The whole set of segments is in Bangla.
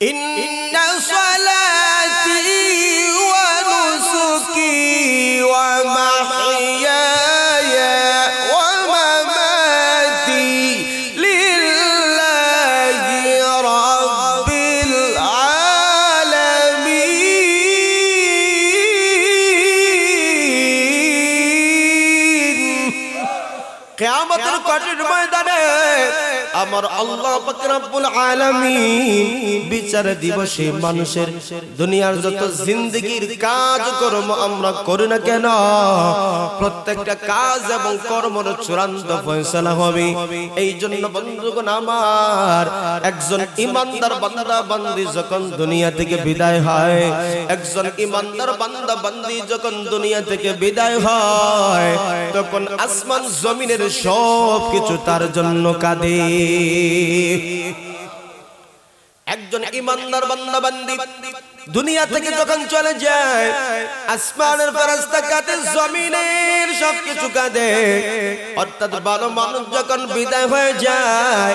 إن صلاتي ونسكي ومحياي ومماتي لله رب العالمين কিয়ামতের কঠিন ময়দানে আমার আল্লাহ পাক রব্বুল আলামিন বিচার দিবসে মানুষের দুনিয়ার যত জিন্দেগীর কাজ কর্ম আমরা করি না কেন প্রত্যেকটা কাজ এবং কর্মের চূড়ান্ত ফয়সালা হবে। এই জন্য বন্ধুগণ আমার একজন ইমানদার বান্দা বান্দি যখন দুনিয়া থেকে বিদায় হয়, একজন ইমানদার বান্দা বান্দি যখন দুনিয়া থেকে বিদায় হয়, তখন আসমান জমিনের সব কিছু তার জন্য কাঁদে। একজন ইমানদার বান্দা বান্দি দুনিয়া থেকে যখন চলে যায়, আসমানের ফেরেশতা কাঁদে, জমিনের সবকিছু কাঁদে। অর্থাৎ ভালো মানুষ যখন বিদায় হয়ে যায়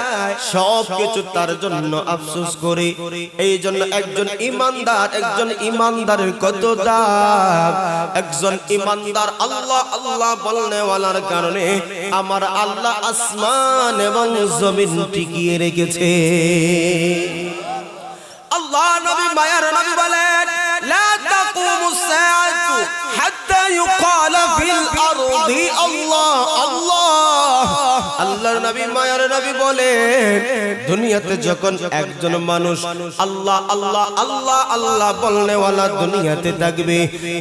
সবকিছু তার জন্য আফসোস করে। এই জন্য একজন ইমানদারের কত দাম। একজন ইমানদার আল্লাহ আল্লাহ বলনেওয়ালার কারণে আমার আল্লাহ আসমান এবং জমিন টিকিয়ে রেখেছে। আল্লাহ নবী মায়ার নবী বলেন, লা তাকুমুস সাআতু হাত্তা ইউকালা ফিল আরদি আল্লাহ আল্লাহ। আল্লাহর নবী মায়ার নবী বলেন, দুনিয়াতে যখন একজন মানুষ আল্লাহ আল্লাহ আল্লাহ আল্লাহ বলনেওয়ালা দুনিয়াতে থাকবে,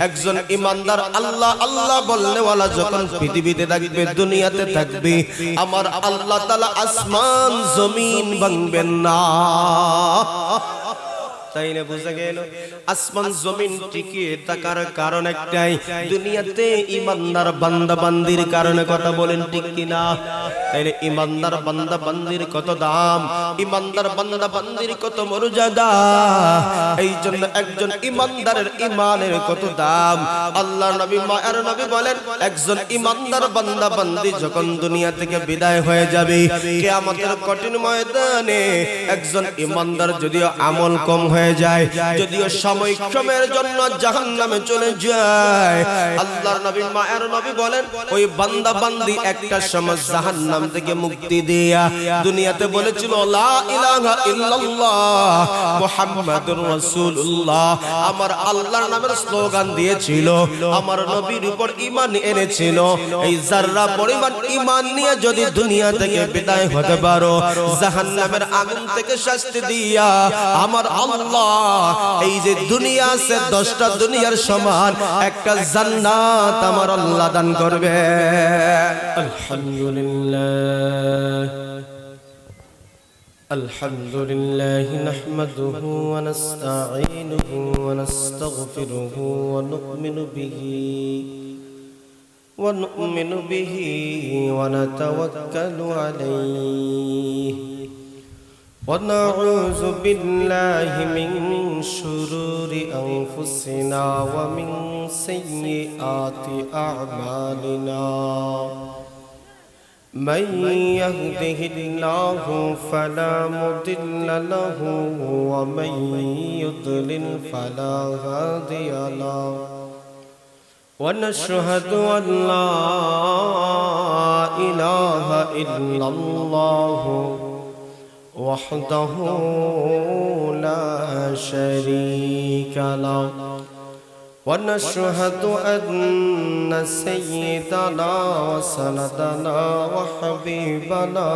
একজন ইমানদার আল্লাহ আল্লাহ বলনেওয়ালা যখন পৃথিবীতে থাকবে, দুনিয়াতে থাকবে, আমার আল্লাহ তাআলা আসমান জমিন ভাঙবেন না। তাই না? বুঝা গেল? আসমান জমিন টিকিয়ে থাকার কারণ একটাই, দুনিয়াতে ইমানদার বান্দা বান্দির কারণে। কথা বলেন ঠিক কিনা? তাইলে ইমানদার বান্দা বান্দির কত দাম, ইমানদার বান্দা বান্দির কত মর্যাদা। এই জন্য একজন ইমানদারের ইমানের কত দাম। আল্লাহর নবী মায়ার নবী বলেন, একজন ইমানদার বান্দা বান্দি যখন দুনিয়া থেকে বিদায় হয়ে যাবে, কিয়ামতের কঠিন ময়দানে একজন ইমানদার যদিও আমল কম হয়ে যায়, যদিও সাময়িক সময়ের জন্য জাহান্নামে চলে যায়, আল্লাহর নবী মায়ার নবী বলেন, ওই বান্দা বান্দি একটা সময় জাহান্নাম থেকে মুক্তি দিয়া দুনিয়াতে বলেছিল লা ইলাহা ইল্লাল্লাহ মুহাম্মাদুর রাসূলুল্লাহ, আমার আল্লাহর নামের স্লোগান দিয়েছিল, আমার নবীর উপর ঈমান এনেছিল। এই যারা পরিমাণ ঈমান নিয়ে যদি দুনিয়া থেকে বিদায় হতে পারো, জাহান্নামের আগুন থেকে শাস্তি দিয়া আমার আল্লাহ এই যে দুনিয়া আছে 10টা দুনিয়ার সমান একটা জান্নাত আমার আল্লাহ দান করবে। আলহামদুলিল্লাহ নাহমাদুহু ওয়া নাস্তাঈনুহু ওয়া নাস্তাগফিরুহু ওয়া নু'মিনু বিহি ওয়া নাতাওয়াক্কালু আলাইহি ونعوذ بالله من شرور أنفسنا ومن سيئات أعمالنا من يهده الله فلا مضل له ومن يضلل فلا هادي له ونشهد أن لا إله إلا الله وحده لا شريك له ونشهد أن سيدنا وسندنا وحبيبنا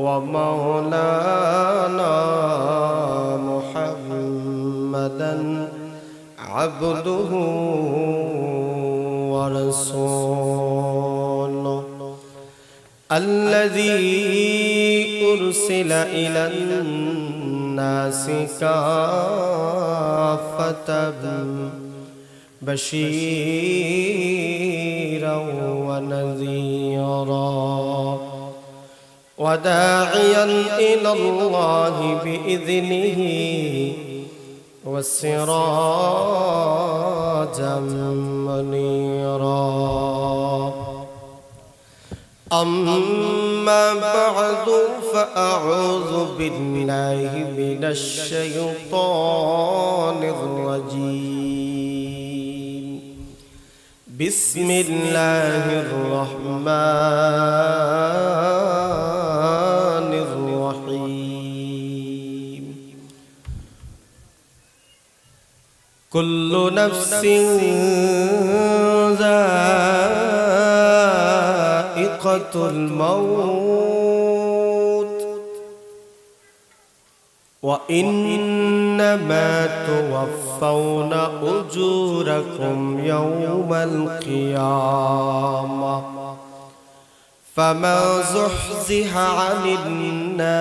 ومولانا محمدا عبده ورسوله الذي أرسل إلى الناس كافة بشيرا ونذيرا وداعيا إلى الله بإذنه وسراجا منيرا أما بعد فأعوذ بالله من الشيطان الرجيم بسم الله الرحمن الرحيم كل نفس ذائقة الموت وإنما توفون أجوركم يوم القيامة فمن زحزح عن النار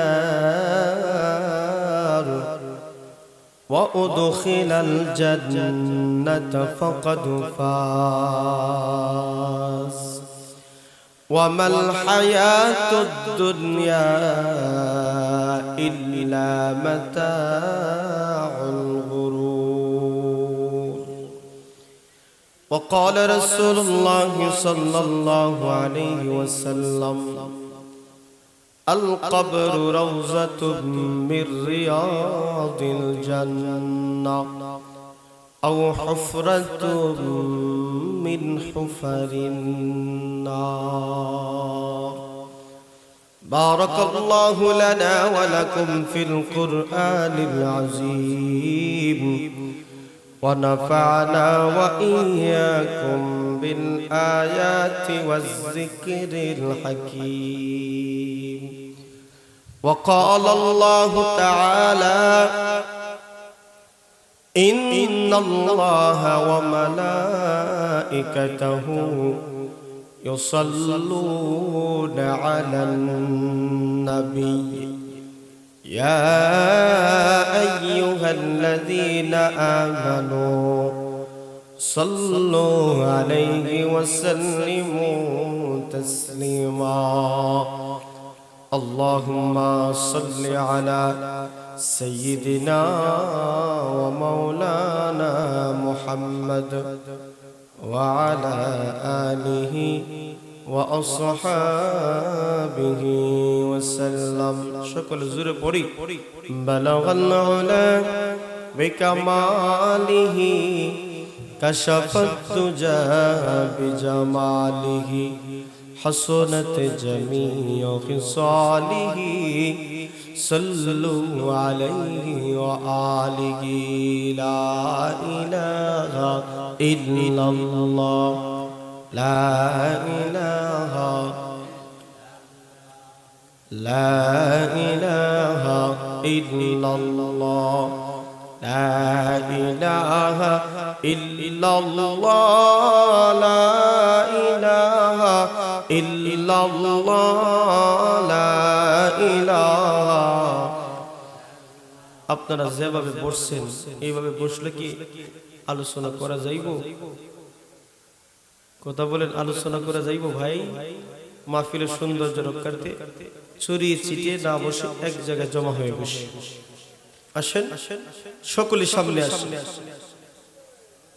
وأدخل الجنة فقد فاز وما الحياة الدنيا إلا متاع الغرور وقال رسول الله صلى الله عليه وسلم القبر روضة من رياض الجنة أو حفرة من حفر النار بارك الله لنا ولكم في القرآن العظيم ونفعنا وإياكم بالآيات والذكر الحكيم وقال الله تعالى إن الله وملائكته يصلون على النبي يا أيها الذين آمنوا صلوا عليه وسلموا تسليما اللهم صل على سيدنا ومولانا محمد وعلى آله وأصحابه وسلم شكل زور بوري بلغ العلا بكماله كشف الدجى بجماله حسنت جميع خصاله صلوا عليه وآله لا إله إلا الله لا إله إلا الله لا إله إلا الله لا إله إلا الله لا إله আপনারা যেভাবে বসছেন এইভাবে বসলে কি আলোচনা করা যাইব কথা বলেন আলোচনা করা যাইব ভাই মাহফিলের সৌন্দর্য রক্ষার্থে ছড়িয়ে ছিটিয়ে না বসে এক জায়গায় জমা হয়ে বসে আসেন সকলে সামনে আসেন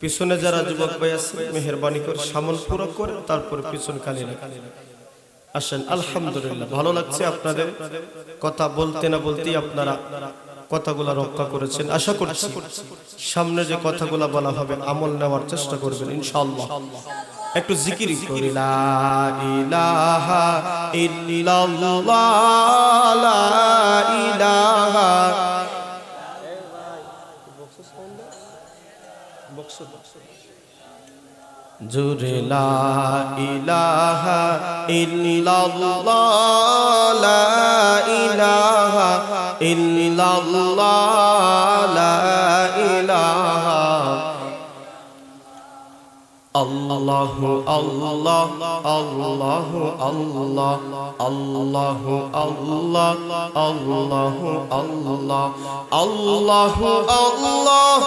পিছনে যারা যুবক ভাই আছে মেহেরবানি করে সামন পুরো করে তারপর পিছন খালি রাখেন আসেন আলহামদুলিল্লাহ ভালো লাগছে আপনাদের কথা বলতে না বলতেই আপনারা কথাগুলো রক্ষা করেছেন আশা করছি সামনে যে কথাগুলো বলা হবে আমল নেওয়ার চেষ্টা করবেন ইনশাআল্লাহ একটু জিকির করি লা ইলাহা ইল্লাল্লাহ লা ইলাহা জুরে লা ইলাহা ইল্লাল্লাহ লা ইলাহা ইল্লাল্লাহ লা ইলাহা আল্লাহু আল্লাহ আল্লাহু আল্লাহ আল্লাহু আল্লাহ আল্লাহু আল্লাহ আল্লাহু আল্লাহ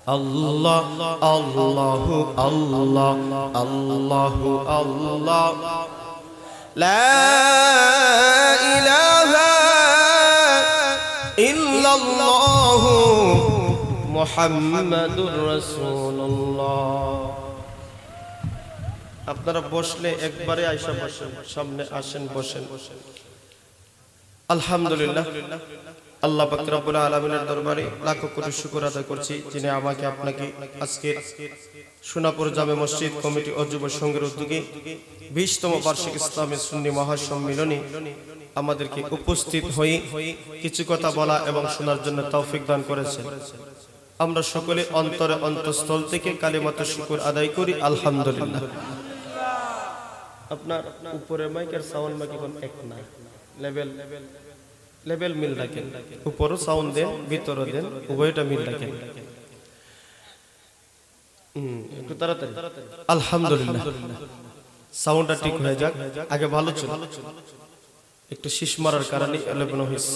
Allah Allahu Allah Allahu Allah La ilaha illallah মুহাম্মাদুর রাসূলুল্লাহ। আপনারা বসলে একবারে আয়েশা বসেন, সামনে আসেন, বসেন। আলহামদুলিল্লাহ, আল্লাহ পাক রব্বুল আলামিনের দরবারে লাখো কোটি শুকর আদায় করছি, যিনি আমাকে আপনাকে আজকে সোনাপুর জামে মসজিদ কমিটি ও যুব সংঘের উদ্যোগে 20তম বার্ষিক ইসলামী সুন্নি মহাসম্মেলনে আমাদেরকে উপস্থিত হয়ে কিছু কথা বলা এবং শোনার জন্য তৌফিক দান করেছেন। আমরা সকলে অন্তরে অন্তঃস্থল থেকে কালিমাতে শুকর আদায় করি আলহামদুলিল্লাহ। আপনার উপরের মাইকের সাউন্ড মাইক এখন এক না, লেভেল মিল রাখেন, উপরও সাউন্ড দেন, ভিতরও দেন, উভয়টা মিল রাখেন একটু তাড়াতাড়ি। আলহামদুলিল্লাহ, সাউন্ডটা ঠিক হয়ে যাক। আগে ভালো ছিল, একটু শীষ মারার কারণে এলোমেলো হয়েছে।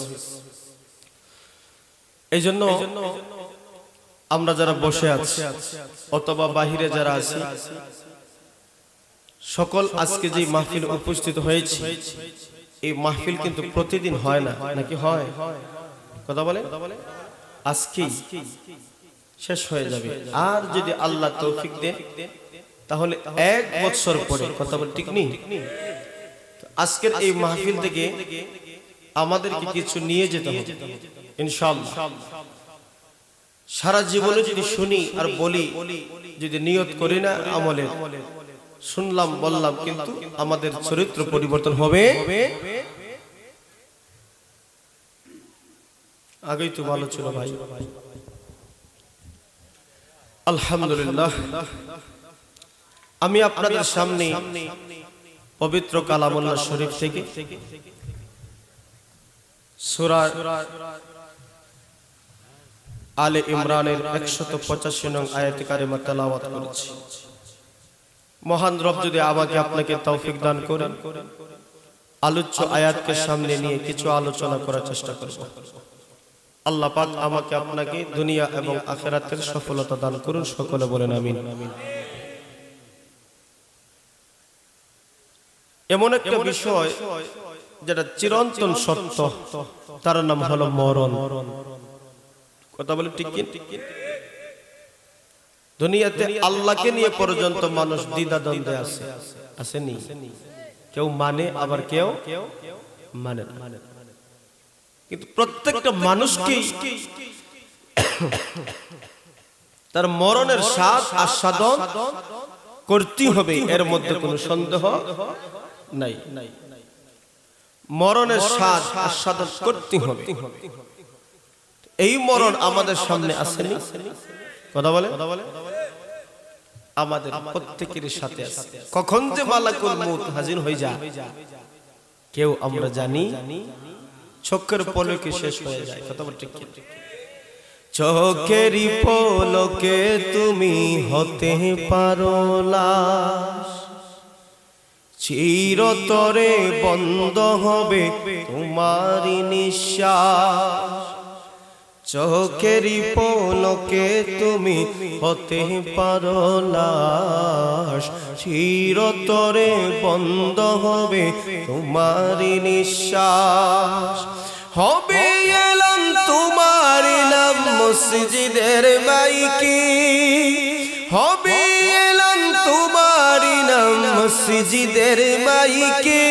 এই জন্য আমরা যারা বসে আছি অথবা বাহিরে যারা আছি সকল আজকে যে মাহফিল উপস্থিত হয়েছে, এই মাহফিল কিন্তু প্রতিদিন হয় না, নাকি হয়? কথা বলে আজকে শেষ হয়ে যাবে। আর যদি আল্লাহ তৌফিক দেন তাহলে 1 বছর পরে, কথা বলে ঠিক নেই, আজকের এই মাহফিল থেকে আমাদেরকে কিছু নিয়ে যেতে হবে ইনশাআল্লাহ। সারা জীবনে যদি শুনি আর বলি, যদি নিয়ত করি না আমলে, শুনলাম বললাম কিন্তু আমাদের চরিত্র পরিবর্তন হবে। আগেই তো ভালো ছিল ভাই। আলহামদুলিল্লাহ, আমি আপনাদের সামনে পবিত্র কালামুল্লাহ শরীফ থেকে সূরা আলে ইমরানের 185 নং আয়াতে কারিমা তেলাওয়াত করেছি। মহান রব যদি আমাকে আপনাকে তৌফিক দান করেন, আলোচ্য আয়াতকে সামনে নিয়ে কিছু আলোচনা করার চেষ্টা করব। আল্লাহ পাক আমাকে আপনাকে দুনিয়া এবং আখিরাতের সফলতা দান করুন, সকলে বলেন আমিন। এমন একটা বিষয় যেটা চিরন্তন সত্য, তার নাম হলো মরণ। কথা বলে ঠিক কি? দুনিয়াতে আল্লাহকে নিয়ে পর্যন্ত মানুষ দ্বিধাদ্বন্দ্বে আছে, আসেনি? কেউ মানে আবার কেউ মানে না। কিন্তু প্রত্যেকটা মানুষকে তার মরণের স্বাদ আস্বাদন করতে হবে, এর মধ্যে কোনো সন্দেহ নাই। মরণের স্বাদ আস্বাদন করতে হবে। এই মরণ আমাদের সামনে আসেনি? কথা বলে আমাদের প্রত্যেকের সাথে আছে। কখন যে মালাকুল মউত হাজির হয়ে যায় কেউ আমরা জানি, চোখের পলকে শেষ হয়ে যায়। কথা বলে ঠিক? চোখেরই পলকে তুমি হতে পারো লাশ, চিরতরে বন্ধ হবে তোমারই নিঃশ্বাস। চোখেরই পলকে তুমি হতে পারো লাশ, চিরতরে বন্ধ হবে তোমারই নিঃশ্বাস। হবে এলাম তোমার নাম মসজিদের মাইকে, হবে এলাম তোমার নাম মসজিদের মাইকে।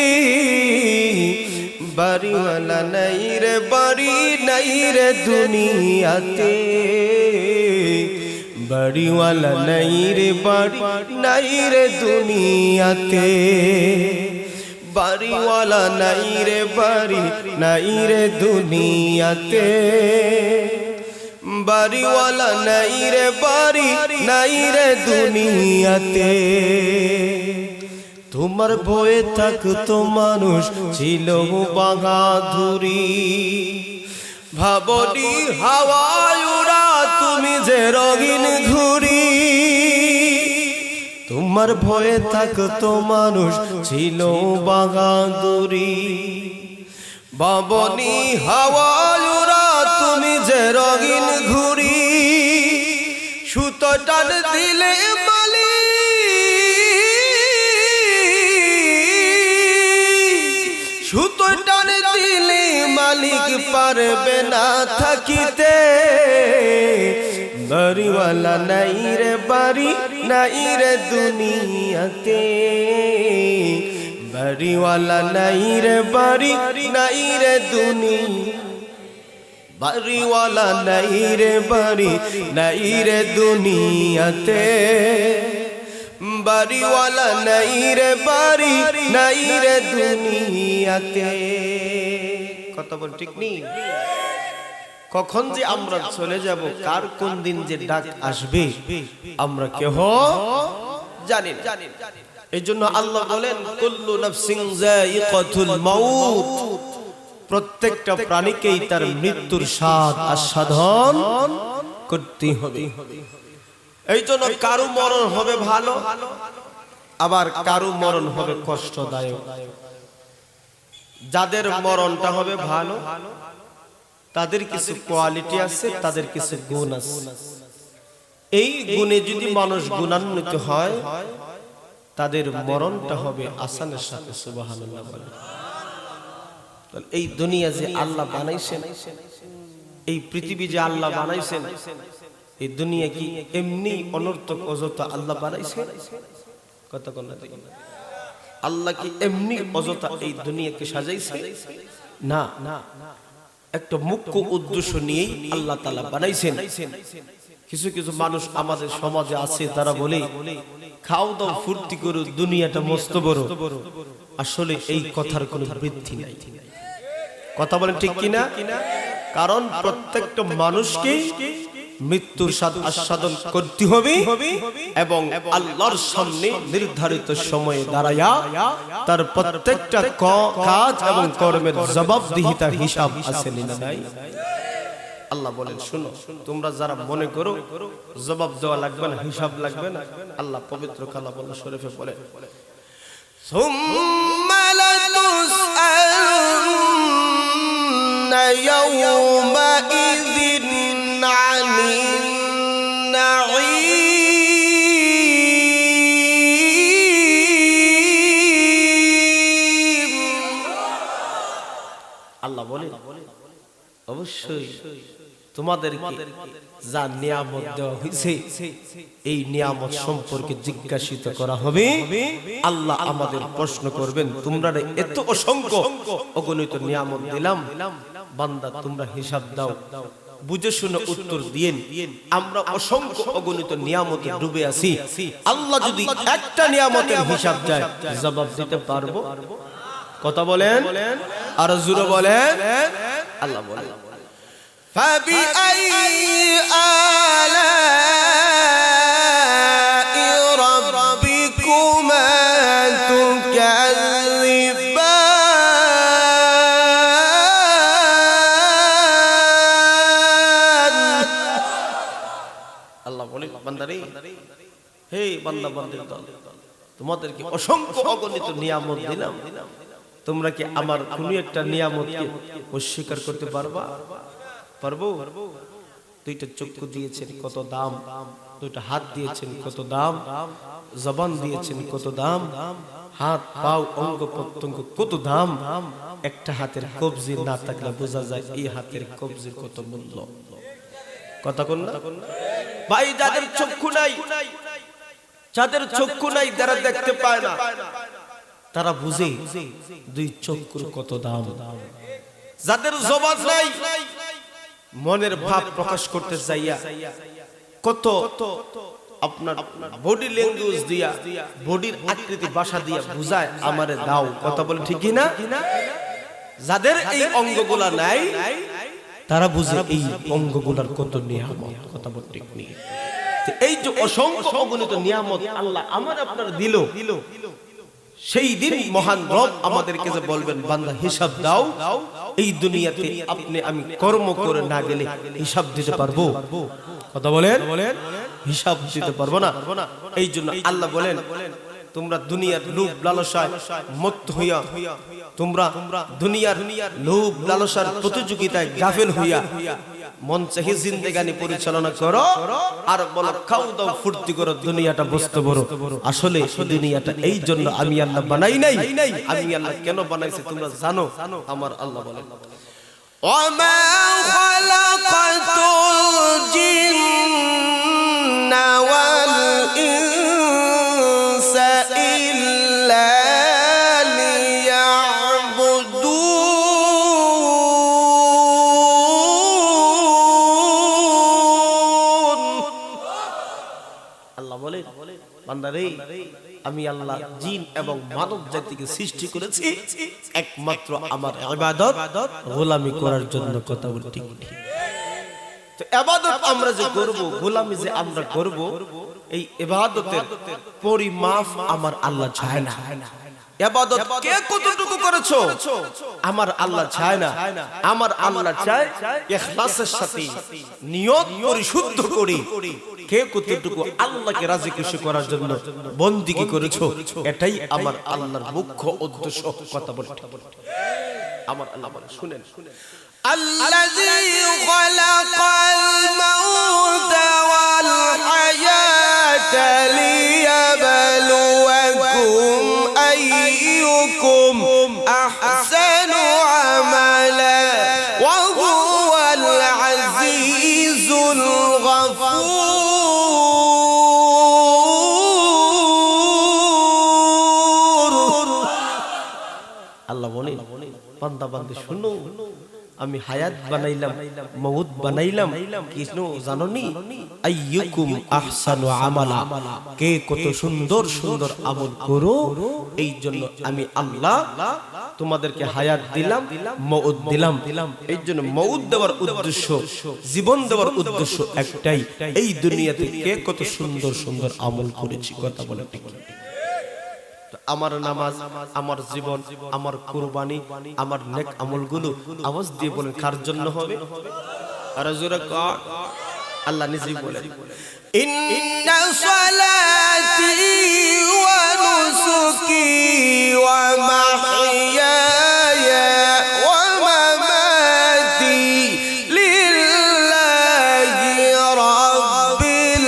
বাড়িওয়ালা নাই রে, বাড়ি নাই রে দুনিয়াতে, বাড়িওয়ালা নাই রে, বাড়ি নাই রে দুনিয়াতে। বাড়িওয়ালা নাই রে, বাড়ি নাই রে দুনিয়াতে, বাড়িওয়ালা নাই রে, বাড়ি নাই রে দুনিয়াতে। তোমার ভয়ে থাকতো মানুষ ছিল বাহাদুরি, ভাবনি হাওয়ায় উড়া তুমি যে রঙিন ঘুড়ি। তোমার ভয়ে থাকতো মানুষ ছিল বাহাদুরি, ভাবনি হাওয়ায় উড়া তুমি যে রঙিন ঘুড়ি। সুতো টান দিলে মালি, সুতো টান দিলে মালিক পারবে না থাকিতে। বাড়িওয়ালা নাই রে বাড়ি নাই রে দুনিয়াতে বাড়িওয়ালা নাই রে বাড়ি নাই রে দুনিয়া বাড়িওয়ালা নাই রে বাড়ি নাই রে দুনিয়াতে বাড়িওয়ালা নাই রে বাড়ি নাই রে দুনিয়াতে কথা বল ঠিক নেই কখন যে আমরা চলে যাব কার কোন দিন যে ডাক আসবে আমরা কেহ জানি না এইজন্য আল্লাহ বলেন কুল্লু নাফসিন যায়িকাতুল মাউত প্রত্যেকটা প্রাণীকেই তার মৃত্যুর স্বাদ আস্বাদন করতে হবে এইজন্য কারো মরণ হবে ভালো আবার কারো মরণ হবে কষ্টদায়ক যাদের মরণটা হবে ভালো তাদের কিছু কোয়ালিটি আছে তাদের কিছু গুণ আছে এই গুণে যদি মানুষ গুণান্বিত হয় তাদের মরণটা হবে আসানের সাথে সুবহানাল্লাহ বলে এই দুনিয়া যে আল্লাহ বানাইছেন এই পৃথিবী যে আল্লাহ বানাইছেন এই দুনিয়া কি এমনি অনর্থক অযথা আল্লাহ বানাইছেন কথা কোন আল্লাহ কি এমনি অযথা এই দুনিয়াকে সাজাইছে না একটা মুখ্য উদ্দেশ্য নিয়েই আল্লাহ তাআলা বানাইছেন কিছু কিছু মানুষ আমাদের সমাজে আছে তারা বলে খাও দাও ফুর্তি করো দুনিয়াটা মস্ত বড় আসলে এই কথার কোনো বৃদ্ধি নাই কথা বলেন ঠিক কিনা কারণ প্রত্যেকটা মানুষকে মৃত্যুর স্বাদ আস্বাদন করতে হবে এবং আল্লাহর সামনে নির্ধারিত সময়ে দাঁড়ায়া তার প্রত্যেকটা কাজ এবং কর্মের জবাবদিহিতার হিসাব আছে না নাই আল্লাহ বলেন শুনো তোমরা যারা মনে করো জবাব দেওয়া লাগবে না হিসাব লাগবে না আল্লাহ পবিত্র কালাম শরীফে বলে সুম্মা লাতুসআলুন্না ইয়াওমা ইযিন আনিন নাঈম আল্লাহ বলে অবশ্যই তোমাদেরকে যা নিয়ামত দেওয়া হয়েছে এই নিয়ামত সম্পর্কে জিজ্ঞাসিত করা হবে আল্লাহ আমাদের প্রশ্ন করবেন তোমরা এত অসংখ্য অগণিত নিয়ামত দিলাম বান্দা তোমরা হিসাব দাও বুঝে শুনে উত্তর দিয়েন আমরা অসংখ্য অগণিত নিয়ামতে ডুবে আছি আল্লাহ যদি একটা নিয়ামতের হিসাব দেয় জবাব দিতে পারবো কথা বলেন আর জোরে বলেন আল্লাহ বলেন فبأي آلاء ربكما تكذبان আল্লাহ বলে বান্দারে হে বান্দা বান্দির দল তোমাদেরকে অসংখ্য অগণিত নিয়ামত দিলাম তোমরা কি আমার কোনো একটা নিয়ামতকে অস্বীকার করতে পারবা পারবো দুইটা চক্ষু দিয়েছেন কত দাম দুইটা হাত দিয়েছেন কত দাম জবান দিয়েছেন কত দাম হাত পাও অঙ্গ প্রত্যঙ্গ কত দাম একটা হাতের কবজি না থাকলে বোঝা যায় এই হাতের কবজির কত মূল্য কথা কোন না ভাই যাদের চক্ষু নাই যারা দেখতে পায় না তারা বুঝে দুই চক্ষুর কত দাম যাদের জবান নাই মনের ভাব প্রকাশ করতে যাইয়া কত আপনার বডি ল্যাঙ্গুয়েজ দিয়া বডির আকৃতি ভাষা দিয়া বুঝায় আমারে দাও কথা বলে ঠিক না যাদের এই অঙ্গগুলা নাই তারা বুঝে এই অঙ্গগুলার কত নিয়ামত কথা বলে ঠিক নেই এই যে অসংখ্য অগণিত নিয়ামত আল্লাহ আমার আপনার দিল সেই দিন মহান রব আমাদেরকে যে বলবেন বান্দা হিসাব দাও এই দুনিয়াতে আপনি আমি কর্ম করে না গেলে হিসাব দিতে পারবো কথা বলেন হিসাব দিতে পারবো না এই জন্য আল্লাহ বলেন তোমরা দুনিয়ার লোভ লালসায় মত্ত হইয়া তোমরা দুনিয়ার লোভ লালসার প্রতিযোগিতায় গাফেল হইয়া মন চাহি জিন্দেগানি পরিচালনা করো আর বলো খাও দাও ফুর্তি করো দুনিয়াটা বস্তু বড় আসলে দুনিয়াটা এই জন্য আমি আল্লাহ বানাই নাই আমি আল্লাহ কেন বানাইছি তোমরা জানো আমার আল্লাহ বলেন ওয়া মা খালাকাতুল জিন্না ওয়াল ইনসা ইল্লা বান্দারে আমি আল্লাহ জিন এবং মানব জাতিকে সৃষ্টি করেছি একমাত্র আমার ইবাদত গোলামি করার জন্য। কথা বলি ঠিক ঠিক। তো ইবাদত আমরা যে করব, গোলামি যে আমরা করব, এই ইবাদতের পরিমাপ আমার আল্লাহ চায় না। ইবাদত কে কতটুকু করেছো আমার আল্লাহ চায় না। আমার আল্লাহ চায় ইখলাসের সাথে নিয়ত পরিশুদ্ধ করে কে কতটুকু আল্লাহকে রাজি খুশি করার জন্য বন্দেগী করেছো, এটাই আমার আল্লাহর মুখ্য উদ্দেশ্য। কথা বলে আমার আল্লাহ বলে শুনেন, আল্লাযী খালাকাল মাউতা ওয়াল হায়াতা লিয়াবলুয়াকুম আইয়ুকুম আহসানু আমালা ওয়া হুয়াল আজিজুল গফুর। আল্লাহ বলে বান্দা বান্দী শুনো, আমি হায়াত বানাইলাম, মউত বানাইলাম, কিছু জানোনি? আইয়ুকুম আহসানু আমালা, কে কত সুন্দর সুন্দর আমল করো, এই জন্য আমি আল্লাহ তোমাদেরকে হায়াত দিলাম, মউত দিলাম। এই জন্য মউত দেওয়ার উদ্দেশ্য, জীবন দেওয়ার উদ্দেশ্য একটাই, এই দুনিয়াতে কে কত সুন্দর সুন্দর আমল করেছি। কথা বলে ঠিক। আমার নামাজ, আমার জীবন, আমার কুরবানি, আমার নেক আমলগুলো আওয়াজ দিয়ে বলেন কার জন্য হবে? আর জোরে কর। আল্লাহ নিজেই বলেন, ইন্না সালাতি ওয়া নুসুকি ওয়া মাহইয়ায়া ওয়া মামাতি লিল্লাহি রাব্বিল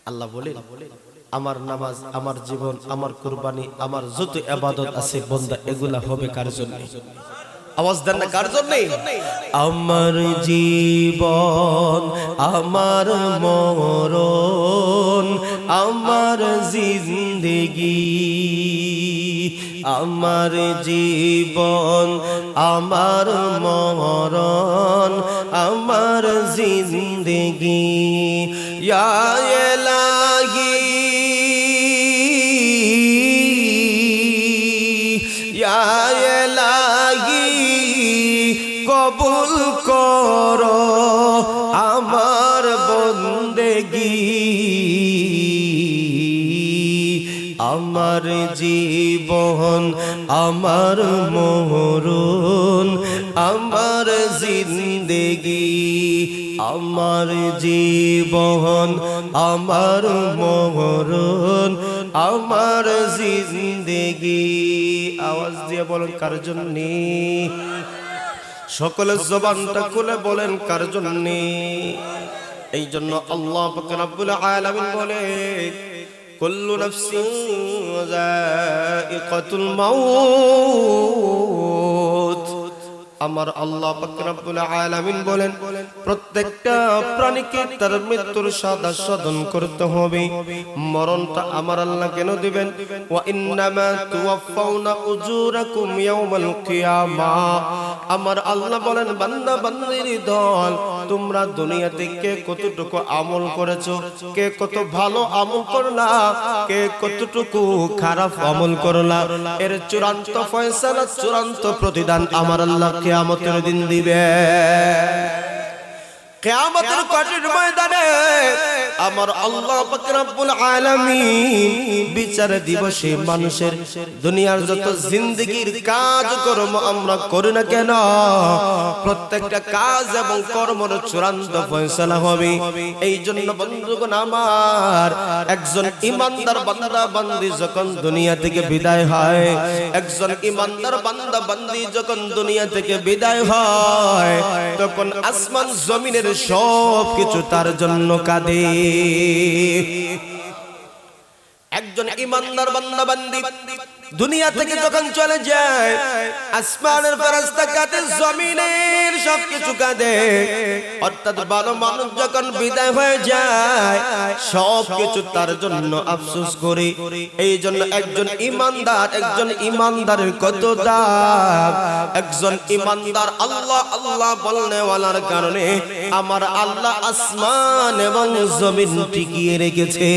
আল্লাহ বলে, আমার নামাজ, আমার জীবন, আমার কুরবানি, আমার যত ইবাদত আছে বান্দা, এগুলা হবে কার জন্য? আওয়াজ দেন না, কার জন্য? আমার জীবন, আমার মরণ, আমার জিন্দেগি, আমার জীবন, আমার মরণ, আমার জিন্দেগি, ইয়া ইলাহি ইয়া ইলাহি কবুল করো আমার বন্দেগি। আমার জীবন, আমার মরণ, আমার জিন্দেগি, আমার জীবন, আমার মরণ, আমার জিন্দেগি। আওয়াজ দিয়ে বলেন কার জন্য? সকলে জবানটা খুলে বলেন কার জন্য? এই জন্য আল্লাহ পাক রব্বুল আলামিন বলে, কুল্লু নাফসিন যায়িকাতুল মাউত। আমার আল্লাহ পাক রব্বুল আলামিন বলেন, প্রত্যেকটা প্রাণীকে তার মৃত্যুর স্বাদ আস্বাদন করতে হবে। মরণটা আমার আল্লাহ কেন দিবেন? ওয়া ইন্নামা তুওয়াফাউনা উজুরাকুম ইয়াউমাল কিয়ামাহ। আমার আল্লাহ বলেন, বান্দা বান্দির দল, তোমরা দুনিয়াতে কে কতটুকু আমল করেছো, কে কত ভালো আমল করলা, কে কতটুকু খারাপ আমল করলা, এর চূড়ান্ত ফয়সালা, চূড়ান্ত প্রতিদান আমার আল্লাহ কিয়ামতের দিন দিবে। কিয়ামতের কঠিন ময়দানে আমার আল্লাহ পাক রব্বুল আলামিন বিচার দিবসে মানুষের দুনিয়ার যত জিন্দেগীর কাজ কর্ম আমরা করি না কেন, প্রত্যেকটা কাজ এবং কর্মের চূড়ান্ত ফয়সালা হবে। এই জন্য বন্ধুগণ আমার, একজন ইমানদার বান্দা বান্দি যখন দুনিয়া থেকে বিদায় হয়, একজন ইমানদার বান্দা বান্দি যখন দুনিয়া থেকে বিদায় হয়, তখন আসমান জমিনের সব কিছু তার জন্য কাঁদে। একজন ইমানদার বান্দা বান্দি দুনিয়া থেকে যখন চলে যায় আসমানের ফেরেশতা কাঁদে জমিনের সবকিছু কাঁদে অর্থাৎ ভালো মানুষ যখন বিদায় হয়ে যায় সবকিছু তার জন্য আফসোস করে এই জন্য একজন ইমানদারের কত দাম একজন ইমানদার আল্লাহ আল্লাহ বলনেওয়ালার কারণে আমার আল্লাহ আসমান এবং জমিন টিকিয়ে রেখেছে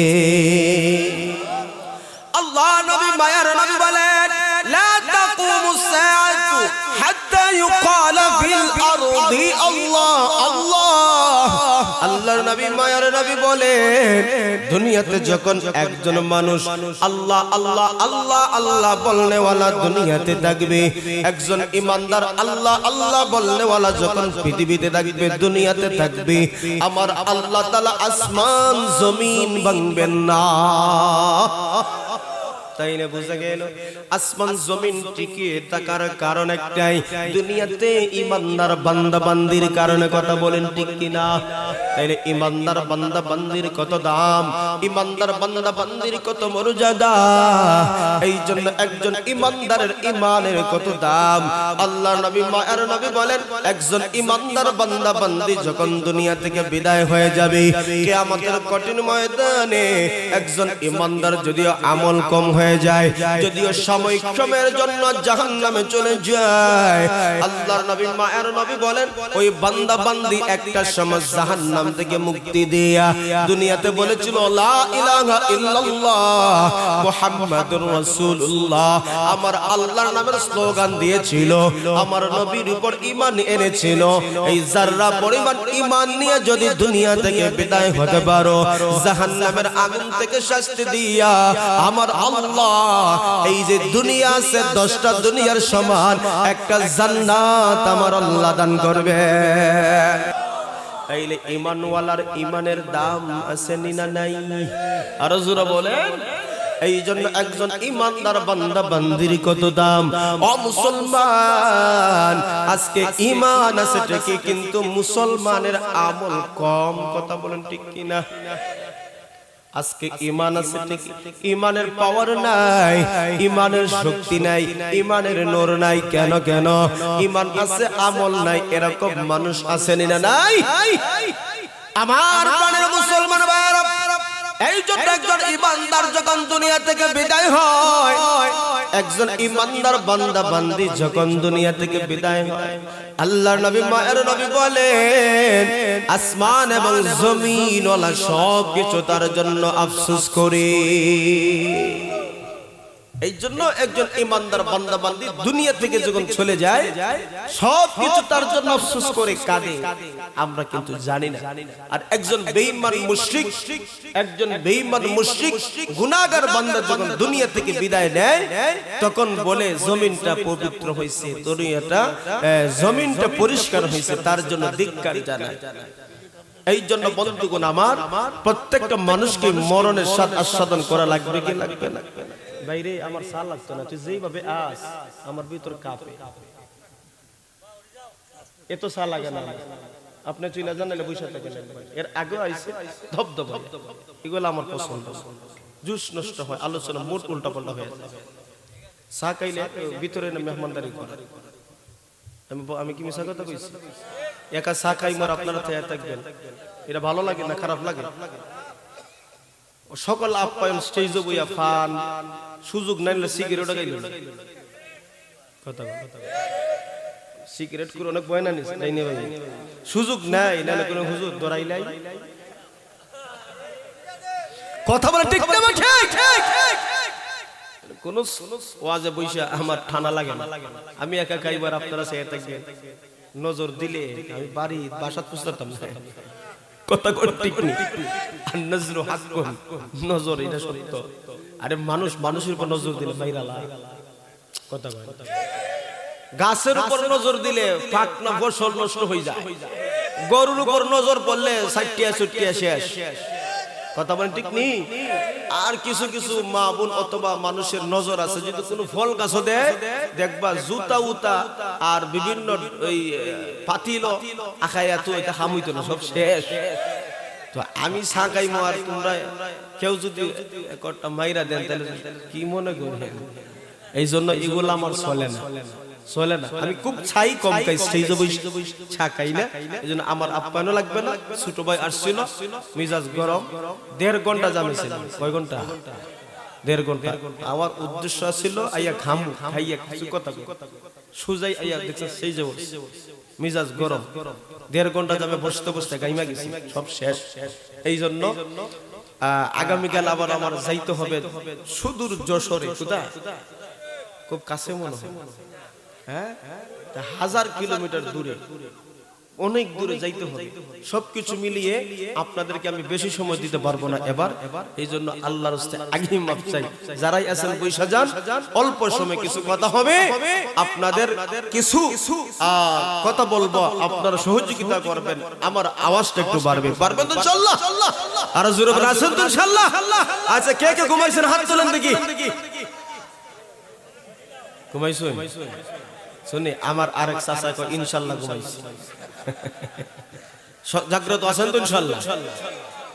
আল্লাহ নবী মায়ার নবী বলেন লা তাকুমুস সাআতু হাত্তা ইউকালা ফিল আরদি আল্লাহ আল্লাহ আল্লাহর নবী মায়ার নবী বলেন দুনিয়াতে যখন একজন মানুষ আল্লাহ আল্লাহ আল্লাহ আল্লাহ বলনেওয়ালা দুনিয়াতে থাকবে একজন ইমানদার আল্লাহ আল্লাহ বলনেওয়ালা যখন পৃথিবীতে থাকবে দুনিয়াতে থাকবে আমার আল্লাহ তাআলা আসমান জমিন ভাঙবেন না তাই না বুঝা গেল আসমান জমিন টিকিয়ে থাকার কারণ একটাই দুনিয়াতে ইমানদার বান্দা বান্দির কারণে কথা বলেন ঠিক কিনা তাইলে ইমানদার বান্দা বান্দির কত দাম ইমানদার বান্দা বান্দির কত মর্যাদা এই জন্য একজন ইমানদারের ইমানের কত দাম আল্লাহর নবী মায়ার নবী বলেন একজন ইমানদার বান্দা বান্দি যখন দুনিয়া থেকে বিদায় হয়ে যাবে কিয়ামতের কঠিন ময়দানে একজন ইমানদার যদিও আমল কম হয়ে যায় যদিও সাময়িক সময়ের জন্য জাহান্নামে চলে যায় আল্লাহর নবী মায়ার নবী বলেন ওই বান্দা বান্দি একটা সময় জাহান্নাম থেকে মুক্তি দিয়া দুনিয়াতে বলেছিল লা ইলাহা ইল্লাল্লাহ মুহাম্মাদুর রাসূলুল্লাহ আমার আল্লাহর নামের স্লোগান দিয়েছিল আমার নবীর উপর ঈমান এনেছিল এই যারা পরিমাণ ঈমান নিয়ে যদি দুনিয়া থেকে বিদায় হতে পারো জাহান্নামের আগুন থেকে শাস্তি দিয়া আমার আল্লাহ এই যে দুনিয়া আছে 10টা দুনিয়ার সমান একটা জান্নাত আমার আল্লাহ দান করবে তাইলে ঈমানওয়ালার ঈমানের দাম আছে না নাই আরো জোরে বলেন এই জন্য একজন ইমানদার বান্দা বান্দির কত দাম ও মুসলমান আজকে ঈমান আছে ঠিকই কিন্তু মুসলমানের আমল কম কথা বলেন ঠিক কিনা আজকে ঈমান আছে ঠিক ঈমানের পাওয়ার নাই ঈমানের শক্তি নাই ঈমানের নূর নাই কেন ঈমান আছে আমল নাই এরকম মানুষ আছে না নাই আমার প্রাণের মুসলমান ভাইরা এই জন্য একজন ইমানদার যখন দুনিয়া থেকে বিদায় হয় একজন ইমানদার বান্দা বান্দি যখন দুনিয়া থেকে বিদায় হয় আল্লাহর নবী মায়ের নবী বলেন আসমান এবং জমিন ওয়ালা সব কিছু তার জন্য আফসোস করে এই জন্য একজন ইমানদার বান্দা বান্দি দুনিয়া থেকে যখন চলে যায় সব কিছু তার জন্য আফসোস করে কাঁদে আমরা কিন্তু জানি না আর একজন বেঈমান মুশরিক গুনাহগার বান্দা যখন দুনিয়া থেকে বিদায় নেয় তখন বলে জমিনটা পবিত্র হয়েছে জমিনটা পরিষ্কার হয়েছে তার জন্য ধিক্কার জানায় এই জন্য বন্ধুগণ আমার প্রত্যেকটা মানুষকে মরণের স্বাদ আস্বাদন করা লাগবে কি লাগবে না বাইরে আমার সাল লাগতো না তুই যেইভাবে আস আমার ভিতর কাঁপে এত সাল লাগে না আপনি চলে যান নাহলে বসে থাকেন এর আগে আইছে ধবধব এগুলো আমার পছন্দ জুস নষ্ট হয় আলোচনা মোট উল্টা পাল্টা হয়ে যায় চা খাইলে ভিতরে না মেহমানদারি করে আমি কি মিছা কথা কইছি একা চা খাই মার আপনারা থাকবেন এটা ভালো লাগে না খারাপ লাগে সকল আপ্যায়ন স্টেজে বইয়া ফান সুযোগ নাইলে সিগারেট গাইল কথা সিগারেট করে অনেক বয়না নিস তাই ভাই সুযোগ নাই নাইলে কোন হুজুর ধরাইলাই কথা বলে ঠিক না ঠিক কোন ওয়াজে বইসা আমার ঠান্ডা লাগে না আমি একা খাইবার আপনারা চেয়ে থাকবেন নজর দিলে আমি বাড়ি বাসাত পুছতাম না কথা কর ঠিক নেই আর নজর হাক্কুন নজর এটা সত্য আরে মানুষের উপর নজর দিলে বাইরালা কথা কয় গাছের উপর নজর দিলে পাকনা ফসল নষ্ট হয়ে যায় গরুর উপর নজর পড়লে সাইটিয়া সুটিয়া শেষ কথা বলেন ঠিক নেই আর কিছু কিছু মা বোন অথবা মানুষের নজর আছে যদি কোনো ফল গাছও দেয় দেখবা জুতা উতা আর বিভিন্ন ওই পাতিল আখাইয়া তো এটা হামুইতো না সব শেষ তো আমি সাকাইমো আর তোমরা কেউ যদি একটা মাইরা দেন তাহলে কি মনে করবেন এই জন্য এগুলো আমার চলে না, চলে না। আমি খুব ছাই কম খাই, সেই যে ছা খাই না, এই জন্য আমার আপ্যায়নও লাগবে না। ছোট ভাই আসছিল, মিজাজ গরম, 1.5 ঘন্টা জামেছিল। কয় ঘন্টা? 1.5 ঘন্টা। আমার উদ্দেশ্য ছিল আইয়া খামু, খাইয়া কিছু কথা সুজাই আইয়া দেখছেন সেই যে মিজাজ গরম, 1.5 ঘন্টা যাবে বসতে বসতে গাইমা গেছি, সব শেষ। এই জন্য আগামীকাল আবার আমার যাইতে হবে সুদূর যশোরে। কোথায়? খুব কাছে মনে হয়, হ্যাঁ 1000 কিলোমিটার দূরে, অনেক দূরে যাইতে হবে। সবকিছু মিলিয়ে আপনাদেরকে আমি বেশি সময় দিতে পারবো না এবার। এই জন্য আল্লাহর রাস্তায় আগেই মাফ চাই। যারাই আছেন বৈশা যান, অল্প সময় কিছু কথা হবে, আপনাদের কিছু কথা বলবো, আপনারা সহযোগিতা করবেন, আমার আওয়াজটা একটু বাড়বে। পারবেন তো ইনশাআল্লাহ? আর জোরে বলেন আছেন তো ইনশাআল্লাহ? আচ্ছা, কে কে ঘুমাইছেন হাত তোলেন দেখি। ঘুমাইছেন? শুনি আমার আরেক চাচা কয় ইনশাআল্লাহ ঘুমাইছে। জাগ্রত আছেন তো ইনশাআল্লাহ?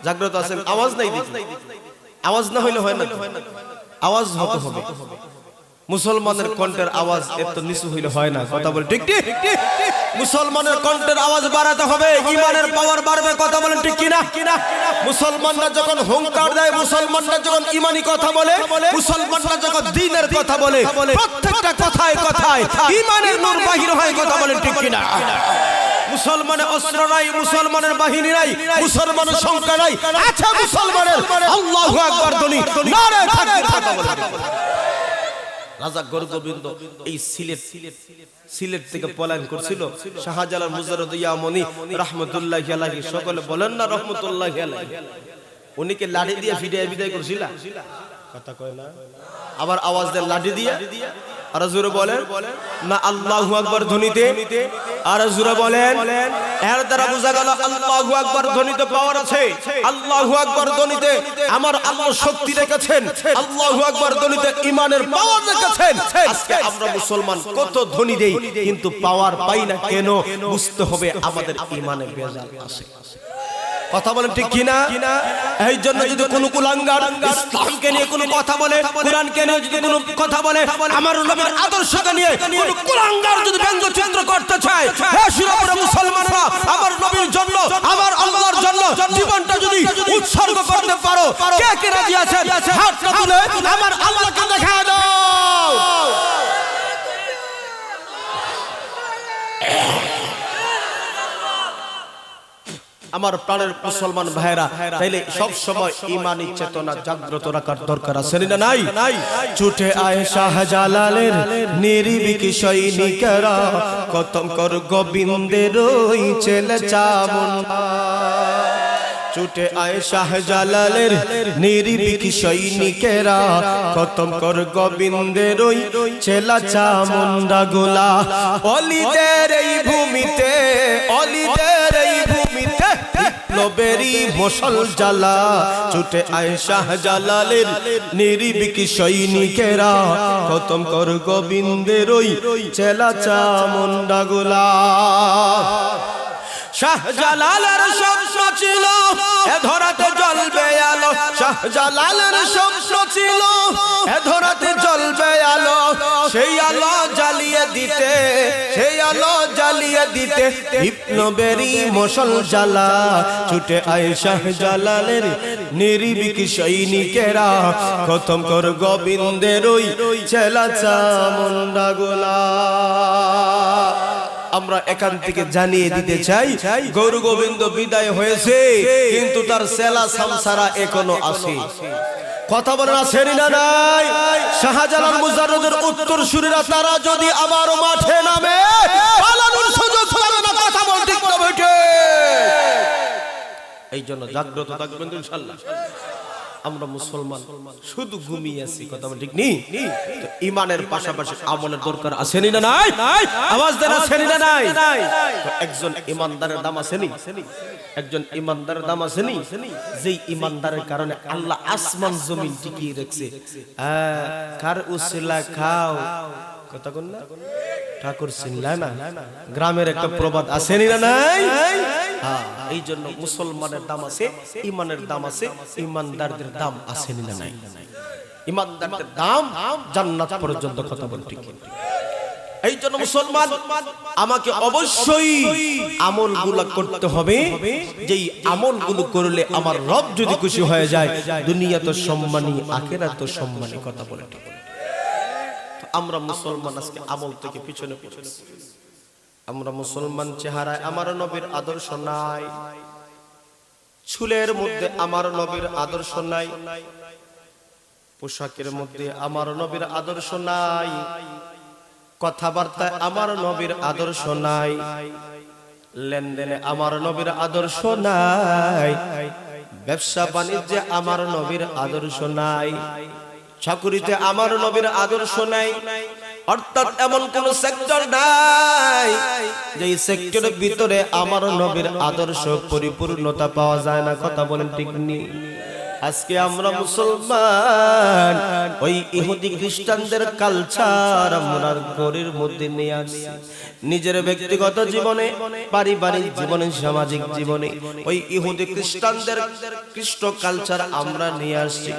জাগ্রত আছেন? আওয়াজ নাই দেখি, আওয়াজ না হইলে হয় না, আওয়াজ হতে হবে। মুসলমানের কণ্ঠের আওয়াজ এত নিচু হইলে হয় না, কথা বলে ঠিক ঠিক। মুসলমানের কণ্ঠের আওয়াজ বাড়াতে হবে, ঈমানের পাওয়ার বাড়বে, কথা বলেন ঠিক কিনা? মুসলমানরা যখন হুঙ্কার দেয়, মুসলমানরা যখন ঈমানি কথা বলে, মুসলমানরা যখন দ্বীনের কথা বলে, প্রত্যেকটা কথায় কথায় ঈমানের নূর বাহির হয়, কথা বলেন ঠিক কিনা? মুসলমানের অস্ত্র নাই, মুসলমানের বাহিনী নাই, মুসলমানের সংখ্যা নাই, আচ্ছা মুসলমানের আল্লাহু আকবার ধ্বনি, নারে তাকবীর, কথা বলেন। রাজা গরগোবিন্দ এই সিলেট থেকে পলায়ন করছিল। শাহজালাল মুজাররদিয়া মনি রাহমাতুল্লাহি আলাইহি, সকলে বলেন না রাহমাতুল্লাহি আলাইহি। উনিকে লাঠি দিয়ে ফিডায় বিদায় করছিল, কথা কয় না? আবার আওয়াজ দেন লাঠি দিয়ে, আর জোরে বলেন না আল্লাহু আকবার ধ্বনিতে, আর জোরে বলেন। এর দ্বারা বোঝা গেল আল্লাহু আকবার ধ্বনিতে পাওয়ার আছে, আল্লাহু আকবার ধ্বনিতে আমার আল্লাহ শক্তি রেখেছেন, আল্লাহু আকবার ধ্বনিতে ঈমানের পাওয়ার রেখেছেন। আজকে আমরা মুসলমান কত ধ্বনি দেই, কিন্তু পাওয়ার পাই না কেন? বুঝতে হবে আমাদের ঈমানে ভেজাল আছে, কথা বলেন ঠিক কিনা? এই জন্য যদি কোনো কুলাঙ্গার ইসলামকে নিয়ে কোনো কথা বলে, কোরআনকে নিয়ে যদি কোনো কথা বলে, আমার নবীর আদর্শকে নিয়ে কোনো কুলাঙ্গার যদি ব্যঙ্গচিত্র করতে চায়, হে সুরাপুরা মুসলমানরা, আমার নবীর জন্য, আমার আল্লাহর জন্য জীবনটা যদি উৎসর্গ করতে পারো, কে কে রাজি আছেন? হাতটা তুলে আমার আল্লাহকে দেখায় দাও। আমার প্রাণের মুসলমান ভাইরা, তাইলে সব সময় ঈমানি চেতনা জাগ্রত রাখার দরকার আছে না নাই? ছুটে আয় শাহজালালের নির্ভীক সৈনিকেরা, খতম কর গোবিন্দের ওই ছেলে চামুন্ডা। ছুটে আয় শাহজালালের নির্ভীক সৈনিকেরা, খতম কর গোবিন্দের ওই ছেলে চামুন্ডা গোলা। অলিদের এই ভূমিতে, অলিদের এই ভূমিতে নবেরি মশাল জ্বালা। ছুটে আয় শাহজালালের নির্ভীক সৈনিকেরা, খতম কর গোবিন্দের ওই ছেলে চামুন্ডা গোলা। শাহজালালের স্বপ্ন ছিল এ ধরাতে জ্বলবে আলো, শাহজালালের স্বপ্ন ছিল এ ধরাতে জ্বলবে আলো। সেই আলো জ্বালিয়ে দিতে, সেই আলো জ্বালিয়ে দিতে নবেরি মশাল জ্বালা। ছুটে আয় শাহজালালের নির্ভীক সৈনিকেরা, খতম কর গোবিন্দের ওই ছেলে চামুন্ডা গোলা। আমরা এখান থেকে জানিয়ে দিতে চাই, গৌর গোবিন্দ বিদায় হয়েছে, কিন্তু তার সেলা সামসারা এখনো আছে, কথা বলেন আছেন না নাই? শাহজালাল মুজাররদের উত্তরসূরিরা তারা যদি আবার মাঠে নামে, পালানোর সুযোগ পাবে না, কথা বল ঠিক না বেটে? এই জন্য জাগ্রত থাকবেন ইনশাআল্লাহ। আমরা মুসলমান শুধু ঘুমিয়ে আছি, কথা বল ঠিক নেই? তো ঈমানের পাশাপাশি আমলের দরকার আছে না নাই? আওয়াজ দেন আছে না নাই? তো একজন ঈমানদারের দাম আছে নি? একজন ঈমানদারের দাম আছে নি? যেই ঈমানদারের কারণে আল্লাহ আসমান জমিন টিকিয়ে রাখছে। কার উসিলা খাও, কথা কোন না? ঠাকুর চিনলা না? গ্রামের একটা প্রবাদ আছে না নাই? এই জন্য মুসলমানের দাম আছে, ঈমানের দাম আছে, ঈমানদারদের দাম আছে না নাই? ইমানদারদের দাম জান্নাত পর্যন্ত, কথা বল ঠিক কি? এই জন্য মুসলমান আমাকে অবশ্যই আমলগুলো করতে হবে, যেই আমলগুলো করলে আমার রব যদি খুশি হয়ে যায়, দুনিয়া তো সম্মানী, আখিরাত তো সম্মানী, কথা বলে ঠিক। আমরা মুসলমান আজকে আমল থেকে পিছনে পড়েছি। আমরা মুসলমান চেহারায় আমার নবীর আদর্শ নাই, চুলের মধ্যে আমার নবীর আদর্শ নাই, পোশাকের মধ্যে আমার নবীর আদর্শ নাই, কথাবার্তায় আমার নবীর আদর্শ নাই, লেনদেনে আমার নবীর আদর্শ নাই, ব্যবসা বাণিজ্যে আমার নবীর আদর্শ নাই, চাকুরিতে আমার নবীর আদর্শ নাই। অর্থাৎ এমন কোন সেক্টর নাই যেই সেক্টরের ভিতরে আমার নবীর আদর্শ পরিপূর্ণতা পাওয়া যায় না, কথা বলেন ঠিক নেই। আজকে আমরা মুসলমান ওই ইহুদি খ্রিস্টানদের কালচার আমরা ঘরের মধ্যে নিয়ে আসছি, নিজের ব্যক্তিগত জীবনে, পারিবারিক জীবনে, সামাজিক জীবনে ওই ইহুদি খ্রিস্টানদের খ্রিস্ট কালচার আমরা নিয়ে আসছি।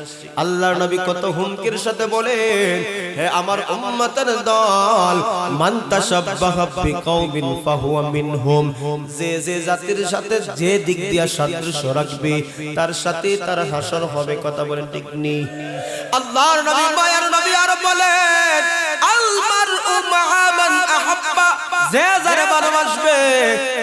আল্লাহর নবী কত হুমকির সাথে বলেন, হে আমার উম্মতের দল, মান তাশাব্বাহা বিকাউমিন ফাহুয়া মিনহুম, যে যে জাতির সাথে যে দিক দিয়া সাদৃশ্য রাখবে তার সাথে তার হাসর হবে, কথা বলেন ঠিক নেই। আল্লাহর নবী মায়ার নবী আর বলেন, আল মারউ মা'a মান আহাব্বা, যে যারে ভালোবাসবে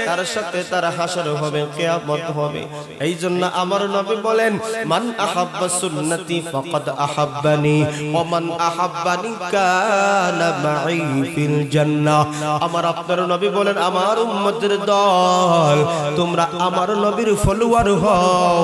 তার সাথে তার হাসর হবে, কিয়ামত হবে। এই জন্য আমার নবী বলেন, মান আহাব্বা সুন্নতি ফাকাদ আহাব্বানি ওয়া মান আহাব্বানি কানা মা'i ফিল জান্নাহ। আমার আপনার নবী বলেন, আমার উম্মতের দল, তোমরা আমার নবীর ফলোয়ার হও,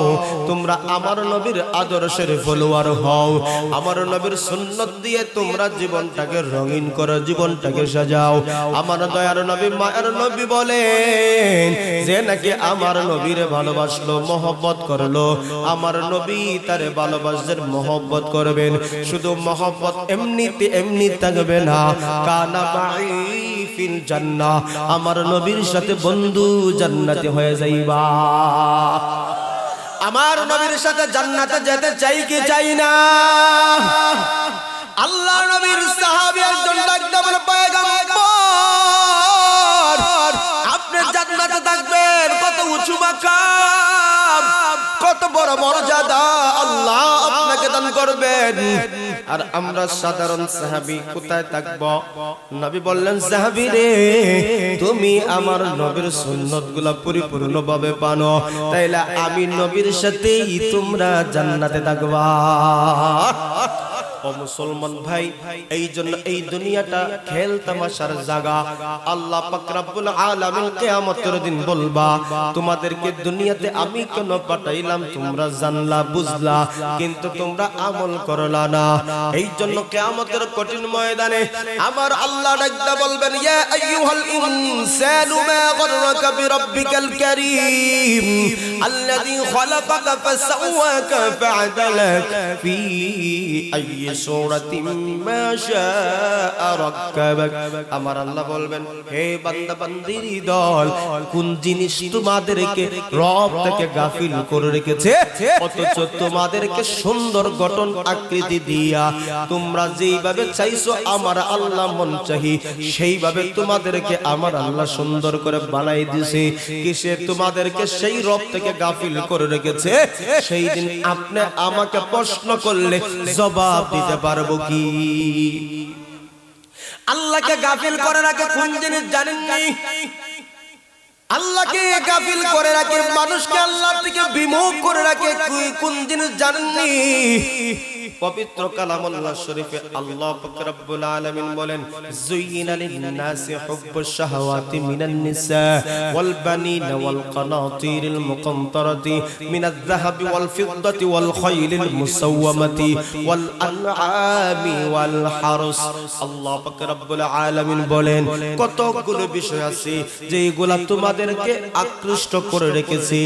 তোমরা আমার নবীর আদর্শের ফলোয়ার হও, আমার নবীর সুন্নাত দিয়ে তোমরা জীবনটাকে রঙিন করো, জীবনটাকে সাজাও। আমার দয়ার নবী মায়ের নবী বলেন, যে নাকি আমার নবীর ভালোবাসলো, মহব্বত করলো, আমার নবী তারে ভালোবাসবেন, মহব্বত করবেন। শুধু মহব্বত এমনিতে এমনি থাকবে না, কানা মা'i ফিল জান্নাহ, আমার নবীর সাথে বন্ধু জান্নাতে হয়ে যাইবা। আমার নবীর সাথে জান্নাতে যেতে চাই কি চাই না? আল্লাহ নবীর সাহাবী একজন ডাকতে বলে, পয়গম্বর আপনি জান্নাতে থাকবেন, কত উঁচু মাকাম, কত বড় মর্যাদা আল্লাহ আপনাকে দান করবেন, আর আমরা সাধারণ সাহাবী কোথায় থাকব? নবী বললেন, সাহাবী রে, তুমি আমার নবীর সুন্নতগুলো পরিপূর্ণভাবে পানো, তাইলে আমি নবীর সাথেই তোমরা জান্নাতে থাকবা। ও মুসলমান ভাই, এই জন্য এই দুনিয়াটা খেল তামাশার জায়গা। আল্লাহ পাক রব্বুল আলামিন কিয়ামতের দিন বলবা, তোমাদেরকে দুনিয়াতে আমি কেন পাঠাইলাম? তোমরা জানলা বুঝলা, কিন্তু তোমরা আমল করলা না। এই জন্য কিয়ামতের কঠিন ময়দানে আমার আল্লাহ ডাকতে বলবেন, ইয়া আইয়ুহাল ইনসানু মা গররাকা বিরাব্বিকাল কারীম আল্লাযী খালাকাকা ফাসাওয়াকা ফাআদালাক ফি আইয়ি সূরাতিন মা শাআ রাক্কাবাক। আমার আল্লাহ বলবেন, হে বান্দা বান্দির দল, কোন জিনিস তোমাদেরকে রব থেকে গাফিল করে রেখেছে, অথচ তোমাদেরকে সুন্দর গঠন আকৃতি দিয়া তোমরা যেইভাবে চাইছো আমার আল্লাহ মন চাহি সেইভাবে তোমাদেরকে আমার আল্লাহ সুন্দর করে বানাই দিয়েছে। কিসে তোমাদেরকে সেই রব থেকে গাফিল করে রেখেছে? সেই দিন আপনি আমাকে প্রশ্ন করলে জবাব দিতে পারবো কি? আল্লাহকে গাফিল করে রাখে কোন জিনিস জানেননি? আল্লাহকে গাফিল করে রাখে, মানুষকে আল্লাহ থেকে বিমুখ করে রাখে কোন জিনিস জানেননি? পবিত্র কালামুল্লাহ শরীফে আল্লাহ পাক রব্বুল আলামিন বলেন, যুয়িনা লিন-নাসি হুব্বুশ শাহাওয়াতি মিনান নিসা ওয়াল বানিনা ওয়াল কানাতিরিল মুকান্তারাতি মিনাজ-যাহাবি ওয়াল ফিদ্দাতি ওয়াল খাইলিল মুসাওয়ামাতি ওয়াল আনআমি ওয়াল হারস। আল্লাহ পাক রব্বুল আলামিন বলেন, কতগুলো বিষয় আছে যেগুলা তোমাদেরকে আকৃষ্ট করে রেখেছে।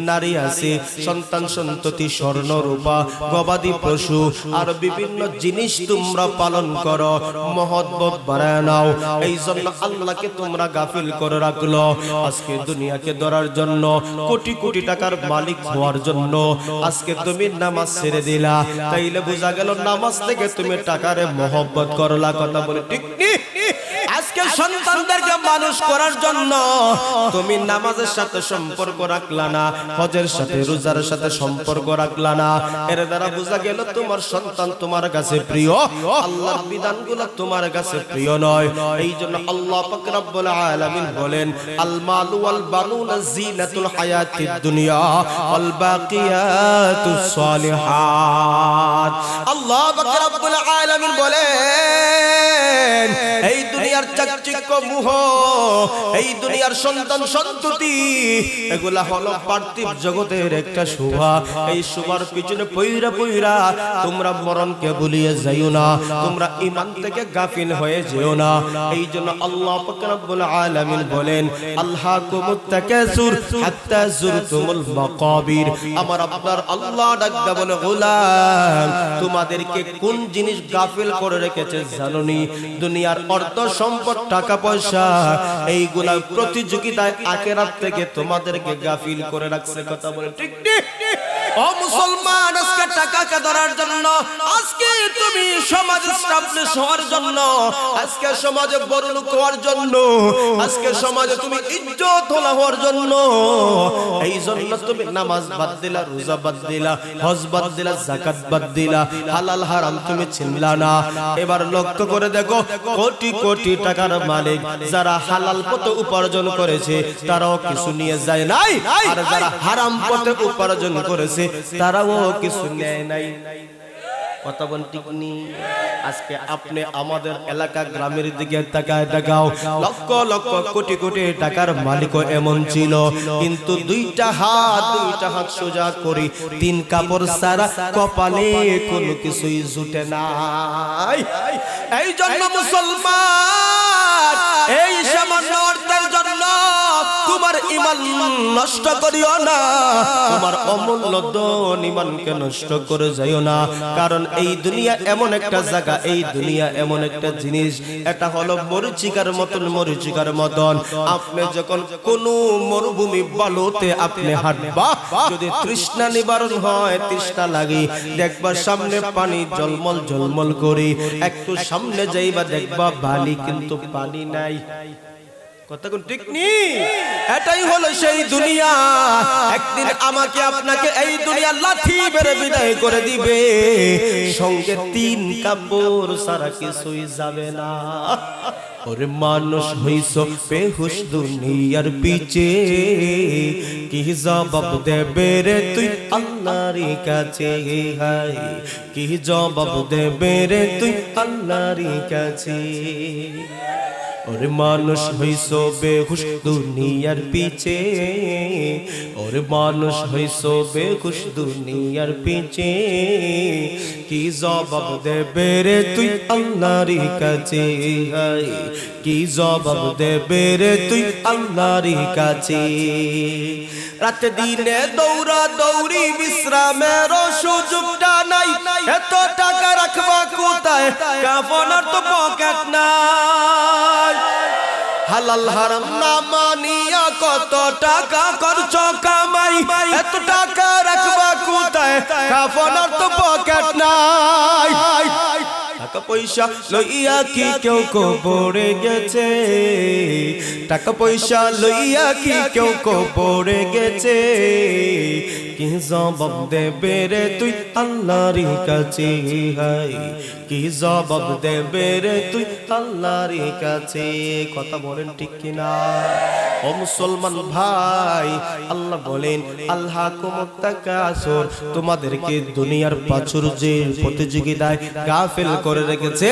নারী আছে, সন্তান সন্ততি, স্বর্ণ রূপা, গবাদি পশু, আর বিভিন্ন জিনিস তোমরা পালন করো, মহব্বত বাড়ায় নাও, এই জন্য আল্লাহকে তোমরা গাফিল করে রাখলো। আজকে দুনিয়াকে ধরার জন্য, কোটি কোটি টাকার মালিক হওয়ার জন্য আজকে তুমি নামাজ ছেড়ে দিলা, তাইলে বোঝা গেল নামাজ থেকে তুমি টাকারে মহব্বত করলা। কথা বলে ঠিক নি? আজকে সন্তানদেরকে মানুষ করার জন্য তুমি নামাজের সাথে সম্পর্ক রাখলা না, হজের সাথে রোজার সাথে সম্পর্ক রাখলা না, এর দ্বারা বোঝা গেল তোমার সন্তান তোমার কাছে প্রিয়, আল্লাহর বিধানগুলো তোমার কাছে প্রিয় নয়। এই জন্য আল্লাহ পাক রব্বুল আলামিন বলেন, আল মালু ওয়াল বানুনা জিনাতুল হায়াতিদ দুনিয়া ওয়াল বাকিয়াতুস সালিহাত। আল্লাহ পাক রব্বুল আলামিন বলেন, এই দুনিয়ার চাকচিক্য মোহ, এই দুনিয়ার সন্তান সন্ততি, এগুলা হলো পার্থিব জগতের একটা শোভা। এই শোভার পিছনে পইরা পইরা তোমরা মরণকে ভুলিয়ে যাইও না, তোমরা ঈমান থেকে গাফিল হয়ে যেও না। এই জন্য আল্লাহ পাক রব্বুল আলামিন বলেন, আলহাকুমুত তাকাসুর হাত্তা যুরতুমুল মাকাবির। আমার আপনার আল্লাহ ডাকদা বলে, গোলাম তোমাদেরকে কোন জিনিস গাফিল করে রেখেছে জানোনি? দুনিয়ার অর্থ সম্পদ, টাকা পয়সা, এইগুলা প্রতিযোগিতায় আখিরাত থেকে তোমাদেরকে গাফিল করে রাখছে। কথা বলে ঠিক ঠিক? ও মুসলমান, আজকে টাকাকে ধরার জন্য, আজকে তুমি সমাজে স্টাবলিশ হওয়ার জন্য, আজকে সমাজে বড়লোক হওয়ার জন্য, আজকে সমাজে তুমি ইজ্জত হওয়ার জন্য, এই জন্য তুমি নামাজ বাদ দিলা, রোজা বাদ দিলা, হজ বাদ দিলা, যাকাত বাদ দিলা, হালাল হারাম তুমি চিনলা না। এবার লক্ষ্য করে দেখো, কোটি কোটি টাকার মালিক যারা হালাল পথে উপার্জন করেছে তারাও কিছু নিয়ে যায় নাই, আর যারা হারাম পথে উপার্জন করেছে তারাও কিছু নেয় নাই। কথা বল ঠিক নি? আজকে আপনি আমাদের এলাকা গ্রামের দিকে তাকায় দেখাও, লক্ষ লক্ষ কোটি কোটি টাকার মালিকও এমন ছিল, কিন্তু দুইটা হাত সোজা করি, তিন কাপড় সারা কপালে কোনো কিছুই জুটে নাই। এই জন্য মুসলমান, এই সামান্য অর্থের জন্য তোমার ঈমান নষ্ট করিও না, তোমার অমূল্য ধন ঈমানকে নষ্ট করে যাইও না। কারণ এই দুনিয়া এমন একটা জায়গা, এই দুনিয়া এমন একটা জিনিস, এটা হলো মরিচিকার মতন, মরিচিকার মতন। আপনি যখন কোন মরুভূমি বালুতে আপনি হাঁটবা, যদি তৃষ্ণা নিবারণ হয়, তৃষ্ণা লাগে, দেখবা সামনে পানি জলমল জলমল করে, একটু সামনে যাইবা দেখবা বালি, কিন্তু পানি নাই। কথা কোন ঠিক নি? এটাই হলো সেই দুনিয়া। একদিন আমাকে আপনাকে এই দুনিয়া লাথি মেরে বিদায় করে দিবে, সঙ্গে তিন কাপড় সারা কিছুই যাবে না। ওরে মানুষ হইছো বেহুশ দুনিয়ার পিছে, কি জবাব দেবে রে তুই আল্লাহর কাছে? হায় কি জবাব দেবে রে তুই আল্লাহর কাছে? ওরে মানুষ হইছো বেহুশ দুনিয়ার পিছে, ওরে মানুষ হইছো বেহুশ দুনিয়ার পিছে, কি জবাব দেবে রে তুই আল্লাহর কাছে? হায় কি জবাব দেবে রে তুই আল্লাহর কাছে? রাত দিনে দৌড়া দৌড়ি, বিশ্রামের সুযোগটা নাই, এত টাকা রাখবা কোথায়, কাফনের তো পকেট নাই। হালাল হারাম না মানিয়া কত টাকা করছো কামাই, এত টাকা রাখবা কোথায়, কাফনের তো পকেট নাই। টাকা পয়সা লইয়া কি কেউ কবরে গেছে? টাকা পয়সা লইয়া কি কেউ কবরে গেছে? কি জবাব দেবে রে তুই আল্লাহর কাছে? হায় কি জবাব দেবে রে তুই আল্লাহর কাছে? কথা বলেন ঠিক কিনা? ও মুসলমান ভাই, আল্লাহ বলেন, আলহাকুমুত তাকাসুর, তোমাদেরকে দুনিয়ার প্রাচুর্যের প্রতিযোগিতায় গাফিল করে রেখেছে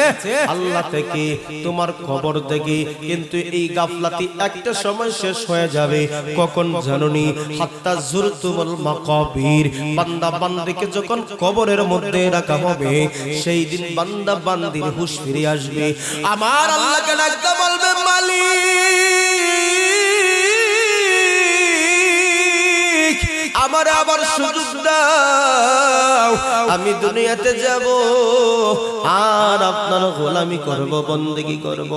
আল্লাহ থেকে, তোমার খবর থেকে। কিন্তু এই গাফলাতি একটা সময় শেষ হয়ে যাবে, কখন জানোনি? হাত্তা যুরতুমুল মাকাবির, বান্দা বান্দিকে যখন কবরের মধ্যে রাখা হবে, সেই দিন বান্দা বান্দির হুঁশ ফিরে আসবে। আমার আল্লাহকে ডাকতে বলবে, মালিক আমারে আবার সুযোগ দাও, আমি দুনিয়াতে যাব আর আপনার গোলামি করব, বন্দেগী করব,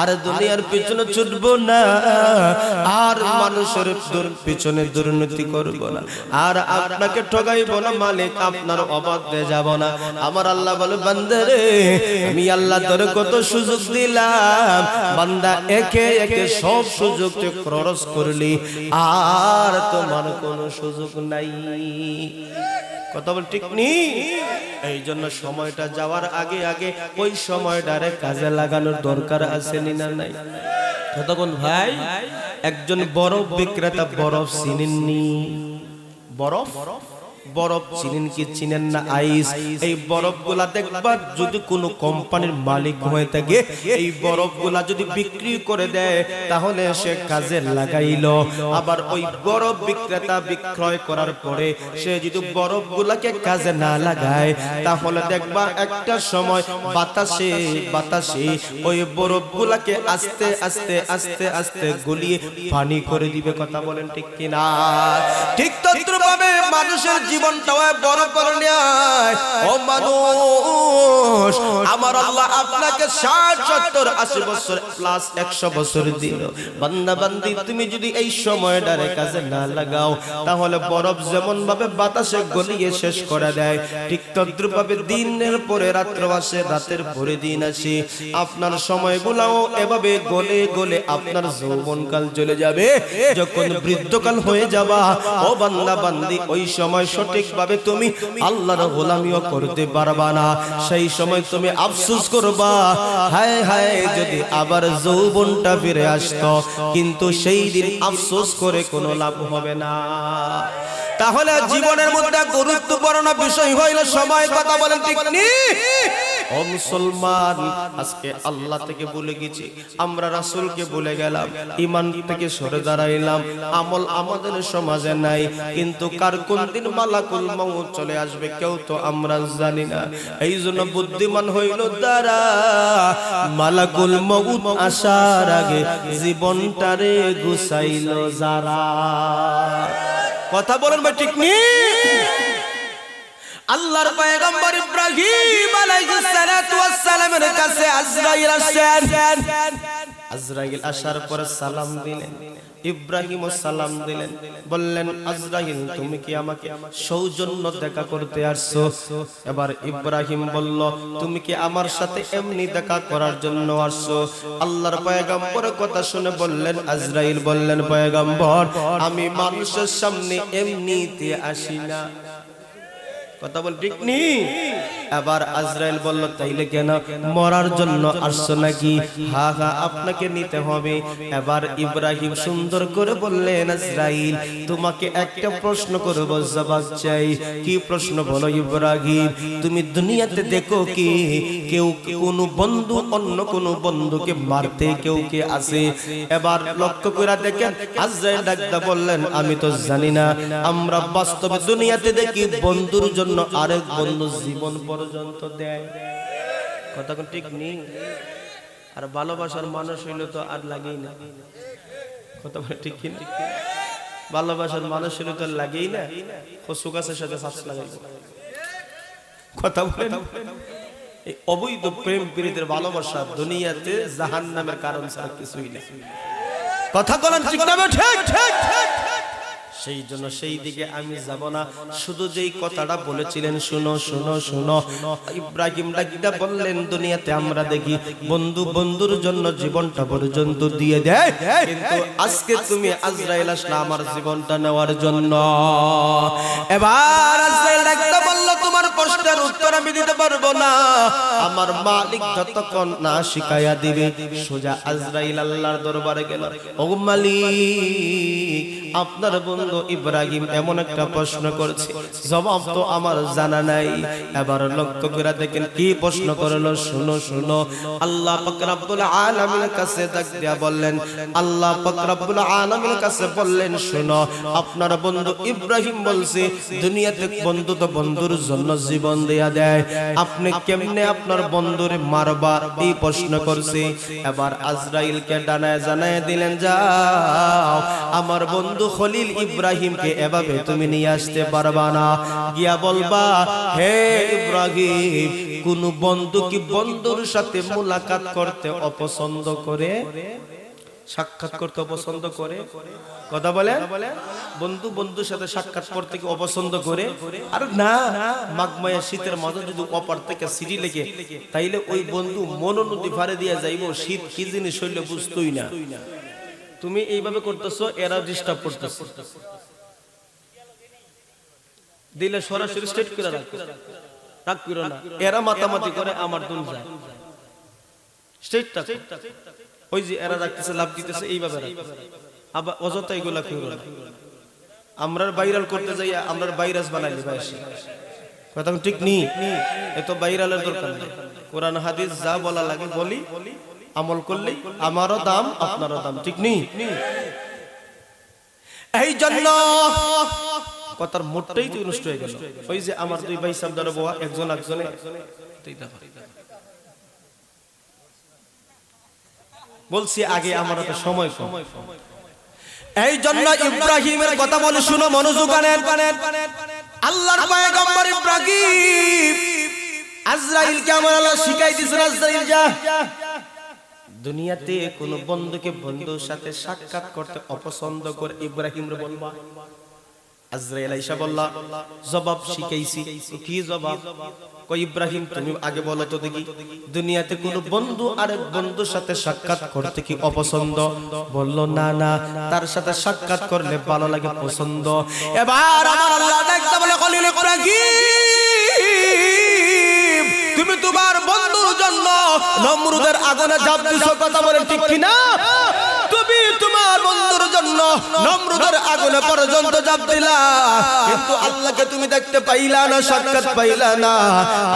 আর দুনিয়ার পিছনে ছুটবো না, আর মানুষের পিছনে দুর্নীতি করব না, আর আপনাকে ঠকাইব না মালিক, আপনার অবাধ্যে যাব না। আমার আল্লাহ বলে বান্দা রে, আমি আল্লাহ তোর কত সুযোগ দিলাম, বান্দা একে একে সব সুযোগ তুই খরচ করলি, আর তোমার কোনো সুযোগ নাই। কথা বল ঠিক নেই? এই জন্য সময়টা যাওয়ার আগে আগে ওই সময়টারে কাজে লাগানোর দরকার আছে না নাই? তখন ভাই একজন বরফ বিক্রেতা বরফ চিনেননি? বরফ বরফ চিনেন কি চিনেন না? আইস। এই বরফগুলা দেখবা যদি কোনো কোম্পানির মালিক হয়ে থাকে, এই বরফগুলা যদি বিক্রি করে দেয় তাহলে সে কাজে লাগাইলো। আবার ওই বরফ বিক্রেতা বিক্রয় করার পরে সে যদি বরফগুলাকে কাজে না লাগায় তাহলে দেখবা একটা সময় বাতাসে বাতাসে ওই বরফগুলাকে আস্তে আস্তে আস্তে আস্তে গলিয়ে পানি করে দিবে। কথা বলেন ঠিক কিনা? ঠিক তদ্রুপভাবে মানুষের জীবনটাও বড় করে নেয়। ও মানুষ, আমার আল্লাহ আপনাকে 60, 70, 80 বছর প্লাস 100 বছর দিল। বান্দা বান্দি তুমি যদি এই সময়টারে কাজে না লাগাও তাহলে বরফ যেমন ভাবে বাতাসে গলিয়ে শেষ করে দেয়, ঠিক তদ্রুপভাবে দিনের পরে রাত্র আসে, রাতের পরে দিন আসে, আপনার সময়গুলাও এভাবে গলে গলে আপনার যৌবনকাল চলে যাবে। যখন বৃদ্ধকাল হয়ে যাবা ও বান্দা বান্দি, ওই সময় সঠিকভাবে তুমি আল্লাহর গোলামিও করতে পারবা না। সেই সময় তুমি আফসোস করবা, হায় হায় যদি আবার যৌবনটা ফিরে আসতো, কিন্তু সেই দিন আফসোস করে কোনো লাভ হবে না। তাহলে জীবনের মধ্যে গুরুত্বপূর্ণ বিষয় হইল সময়। কথা বলেন ঠিক নেই? ও মুসলমান, আজকে আল্লাহ থেকে ভুলে গেছি, আমরা রাসূলকে ভুলে গেলাম, ঈমান থেকে সরে দাঁড়াইলাম, আমল আমাদের সমাজে নাই, কিন্তু কার কোন দিন মালাকুল মউত চলে আসবে কেউ তো আমরা জানি না। এই জন্য বুদ্ধিমান হইল তারা মালাকুল মউত আসার আগে জীবনটারে গুছাইল যারা। কথা বলেন ভাই ঠিক নেই? আল্লাহর পয়গম্বর ইব্রাহিম আলাইহিস সালাতু ওয়াস সালামের কাছে আজরাইল আসেন। আজরাইল আসার পরে সালাম দিলেন, ইব্রাহিমও সালাম দিলেন, বললেন আজরাইল তুমি কি আমাকে সৌজন্য দেখা করতে আসছো? এবার ইব্রাহিম বলল তুমি কি আমার সাথে এমনি দেখা করার জন্য আসছো? আল্লাহর পয়গম্বরের কথা শুনে বললেন, আজরাইল বললেন পয়গম্বর আমি মানুষের সামনে এমনিতে আসি না। কথা বল ঠিক নেই? এবার আজরাইল বলল তাইলে কেন, মরার জন্য আসছো নাকি? হা হা আপনাকে নিতে হবে। এবার ইব্রাহিম সুন্দর করে বললেন আজরাইল তোমাকে একটা প্রশ্ন করব, জবাব চাই। কি প্রশ্ন বলো ইব্রাহিম? তুমি দুনিয়াতে দেখো কি কেউ কোন বন্ধু অন্য কোন বন্ধুকে মারতে কেউ কে আছে? এবার লক্ষ্য করে দেখেন আজরাইল ডাকতে বললেন আমি তো জানি না। আমরা বাস্তবে দুনিয়াতে দেখি বন্ধুর জন্য আরেক বন্ধু জীবন পর্যন্ত দেয়। কথা ঠিক নেই? আর ভালোবাসার মানুষ হইলে তো আর লাগেই না। কথা ঠিক কিনা? ভালোবাসার মানুষ হইলে তো লাগেই না, কচু গাছের সাথে ফাঁস লাগাই। কথা বলেন, এই অবৈধ প্রেম প্রীতির ভালোবাসা দুনিয়াতে জাহান্নামের কারণ ছাড়া কিছুই না। কথা বলেন ঠিক না? ঠিক ঠিক ঠিক। সেই জন্য সেই দিকে আমি যাব না, শুধু যেই কথাটা বলেছিলেন শুনো শুনো শুনো। ইব্রাহিম ডাকিটা বললেন দুনিয়াতে আমরা দেখি বন্ধু বন্ধুর জন্য জীবনটা পর্যন্ত দিয়ে দেয়, কিন্তু আজকে তুমি আজরাইল আসলা আমার জীবনটা নেওয়ার জন্য। এবার আজরাইল ডাকিটা বলল তোমার প্রশ্নের উত্তর আমি দিতে পারবো না, আমার মালিক যতক্ষণ না শিখাইয়া দিবে। সোজা আজরাইল আল্লাহর দরবারে গেল, ও মালিক আপনার বন্ধু ইব্রাহিম এমন একটা প্রশ্ন করেছে, জবাব তো আমার জানা নাই। এবার লক্ষ্য করে দেখেন কি প্রশ্ন করলো, শুনো শুনো। আল্লাহ পাক রব্বুল আলামিনের কাছে ডাক দিয়া বললেন, আল্লাহ পাক রব্বুল আলামিনের কাছে বললেন শুনো আপনার বন্ধু ইব্রাহিম বলছে দুনিয়াতে বন্ধু তো বন্ধুর জন্য জীবন দেয়া দেয়, আপনি কেমনে আপনার বন্ধুরে মারবা এই প্রশ্ন করছে। এবার আজরাইলকে ডানায় জানায় দিলেন যাও আমার বন্ধু বন্ধু খলিল ইব্রাহিমকে এভাবে তুমি নিয়ে আসতে পারবা না। গিয়া বলবা, হে ইব্রাহিম, কোন বন্ধু কি বন্ধুর সাথে মুলাকাত করতে অপছন্দ করে? সাক্ষাৎ করতে অপছন্দ করে? কথা বলে, বন্ধু বন্ধুর সাথে সাক্ষাৎ করতে কি অপছন্দ করে? আর না, মাঘমায়া শীতের মাঝে যদি অপার থেকে সিঁড়ি লেগে, তাইলে ওই বন্ধু মনোনদী ফারে দিয়ে যাইব, শীত কি জিনিস হইলে বুঝতোই না। তুমি এইভাবে করতেছো, এরা ডিস্টার্ব করতেছে, দিলে সরাসরি স্ট্রেট করে রাখো, রাগ করো না। এরা মাতামাতি করে, আমার দুন যায় স্ট্রেটটা। ওই যে এরা রাখতেছে, লাভ দিতেছে, এইভাবে আবার অযথা এগুলা করো না। আমরা ভাইরাল করতে যাই, আমরা ভাইরাস বানাইলি ভাই, কথা ঠিক নেই। এত ভাইরালের দরকার নেই। কোরআন হাদিস যা বলা লাগে বলি, আমল করলে আমারও দাম আপনারও দাম, ঠিক নেই? এই জন্য কথার মোটটাই তুই নষ্ট হয়ে গেল। ওই যে আমার দুই ভাই সাবধান বোয়া, একজন একজনে বলছি আগে, আমার তো সময় কম। এই জন্য ইব্রাহিমের কথা বলে শুনো, মনোযোগ আনেন। আল্লাহর পয়গম্বর ইব্রাহিম আজরাইলকে আমার আল্লাহ শিখাই দিয়েছেন, আজরাইল যা, দুনিয়াতে কোন বন্ধুকে বন্ধুর সাথে সাক্ষাৎ করতে অপছন্দ করে ইব্রাহিমরে বলবা। আজরাইল আয়েশা বললা, জবাব শিখাইছি। কি জবাব? কই ইব্রাহিম, তুমি আগে বলো তো দেখি, দুনিয়াতে কোন বন্ধু আরেক বন্ধুর সাথে সাক্ষাৎ করতে কি অপছন্দ? বলল না না, তার সাথে সাক্ষাৎ করলে ভালো লাগে, পছন্দ। এবার আমার আল্লাহ দেখতে বলে, খলিল ইব্রাহিম, তুমি তোমার বন্ধুর জন্য নমরুদের আগুনে ঝাঁপ দিছো, কথা বলেন ঠিক কিনা? তুমি তোমার বন্ধুর জন্য নমরুদের আগুনে পর্যন্ত ঝাঁপ দিলা, কিন্তু আল্লাহকে তুমি দেখতে পাইলা না, সাক্ষাৎ পাইলা না।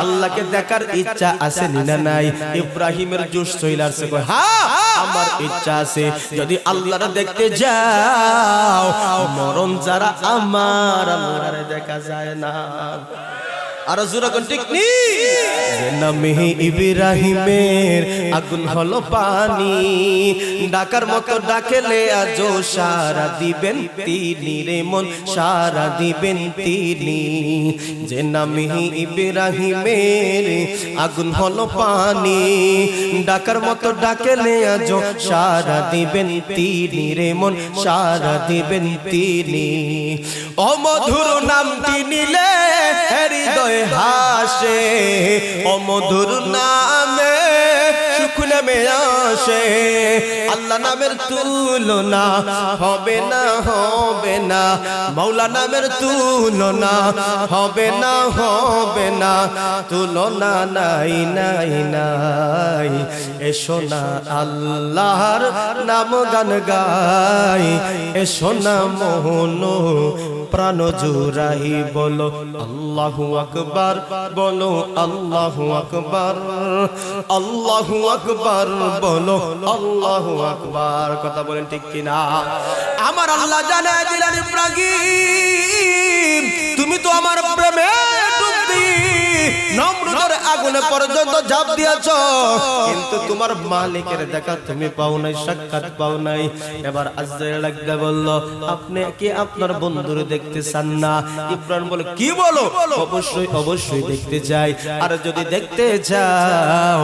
আল্লাহকে দেখার ইচ্ছা আছে না নাই? ইব্রাহিমের জোশ চলে আসছে, কয় হ্যাঁ আমার ইচ্ছা আছে। যদি আল্লাহরে দেখতে যাও, মরণ যারা আমার আল্লাহরে দেখা যায় না। আর জোরাকন ঠিক নি, নামে ইব্রাহিমের আগুন হলো পানি, ডাকার মতো ডাকেলে আজও সারা দিবেন তিনি রে মন, সারা দিবেন তিনি। যে নামে ইব্রাহিমের আগুন হলো পানি, ডাকার মতো ডাকেলে আজও সারা দিবেন তিনি রে মন, সারা দিবেন তিনি। অমধুর নামটি নিলে হৃদয় হাসে, অমধুর নামে সুখ নেমে আসে। আল্লাহ নামের তুলনা হবে না, হবে না। মাওলা নামের তুলনা হবে না, হবে না। তুলনা নাই নাই নাই। এসো না আল্লাহর নাম গান গাই, এসো না মোহন প্রাণ জুড়াই, বলো আল্লাহু আকবার, বলো আল্লাহু আকবার, আল্লাহু আকবার, বলো আল্লাহু আকবার। কথা বলেন ঠিক কিনা? আমার আল্লাহ জানায় দিলেন, ইব্রাহিম তুমি তো আমার প্রেমে ডুবতি, নমরুদের আগুনে পর্যন্ত ঝাঁপ দিয়েছ, কিন্তু তোমার মালিকের দেখা তুমি পাও নাই, সাক্ষাৎ পাও নাই। এবার আজরাইল লাগতে বলল, আপনি কি আপনার বন্ধুরে দেখতে চান না? ইব্রাহিম বলে, কি বলো? অবশ্যই অবশ্যই দেখতে চাই। আর যদি দেখতে যাও,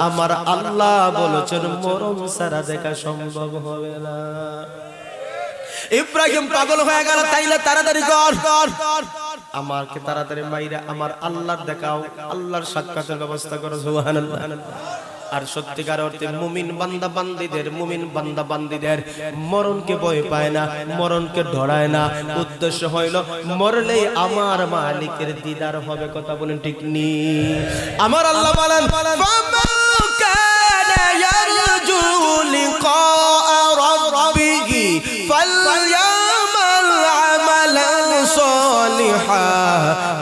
আমার আল্লাহ বলেছেন মরণ ছাড়া দেখা সম্ভব হবে না। ইব্রাহিম পাগল হয়ে গেল, তাইলে তাড়াতাড়ি কর, আমাকে তাড়াতাড়ি মাইরা আমার আল্লাহর দেখাও, আল্লাহর সাক্ষাতের ব্যবস্থা করো। সুবহানাল্লাহ। আর সত্যিকার অর্থে মুমিন বান্দা বান্দিদের মরণকে ভয় পায় না, মরণকে ডরায় না। উদ্দেশ্য হইল মরলেই আমার মালিকের দিদার হবে। কথা বলেন ঠিক নি? আমার আল্লাহ বলেন, ফামান কানা ইয়ারজু লিকা রাব্বিহি ফালইয়ামাল আমালান সালিহা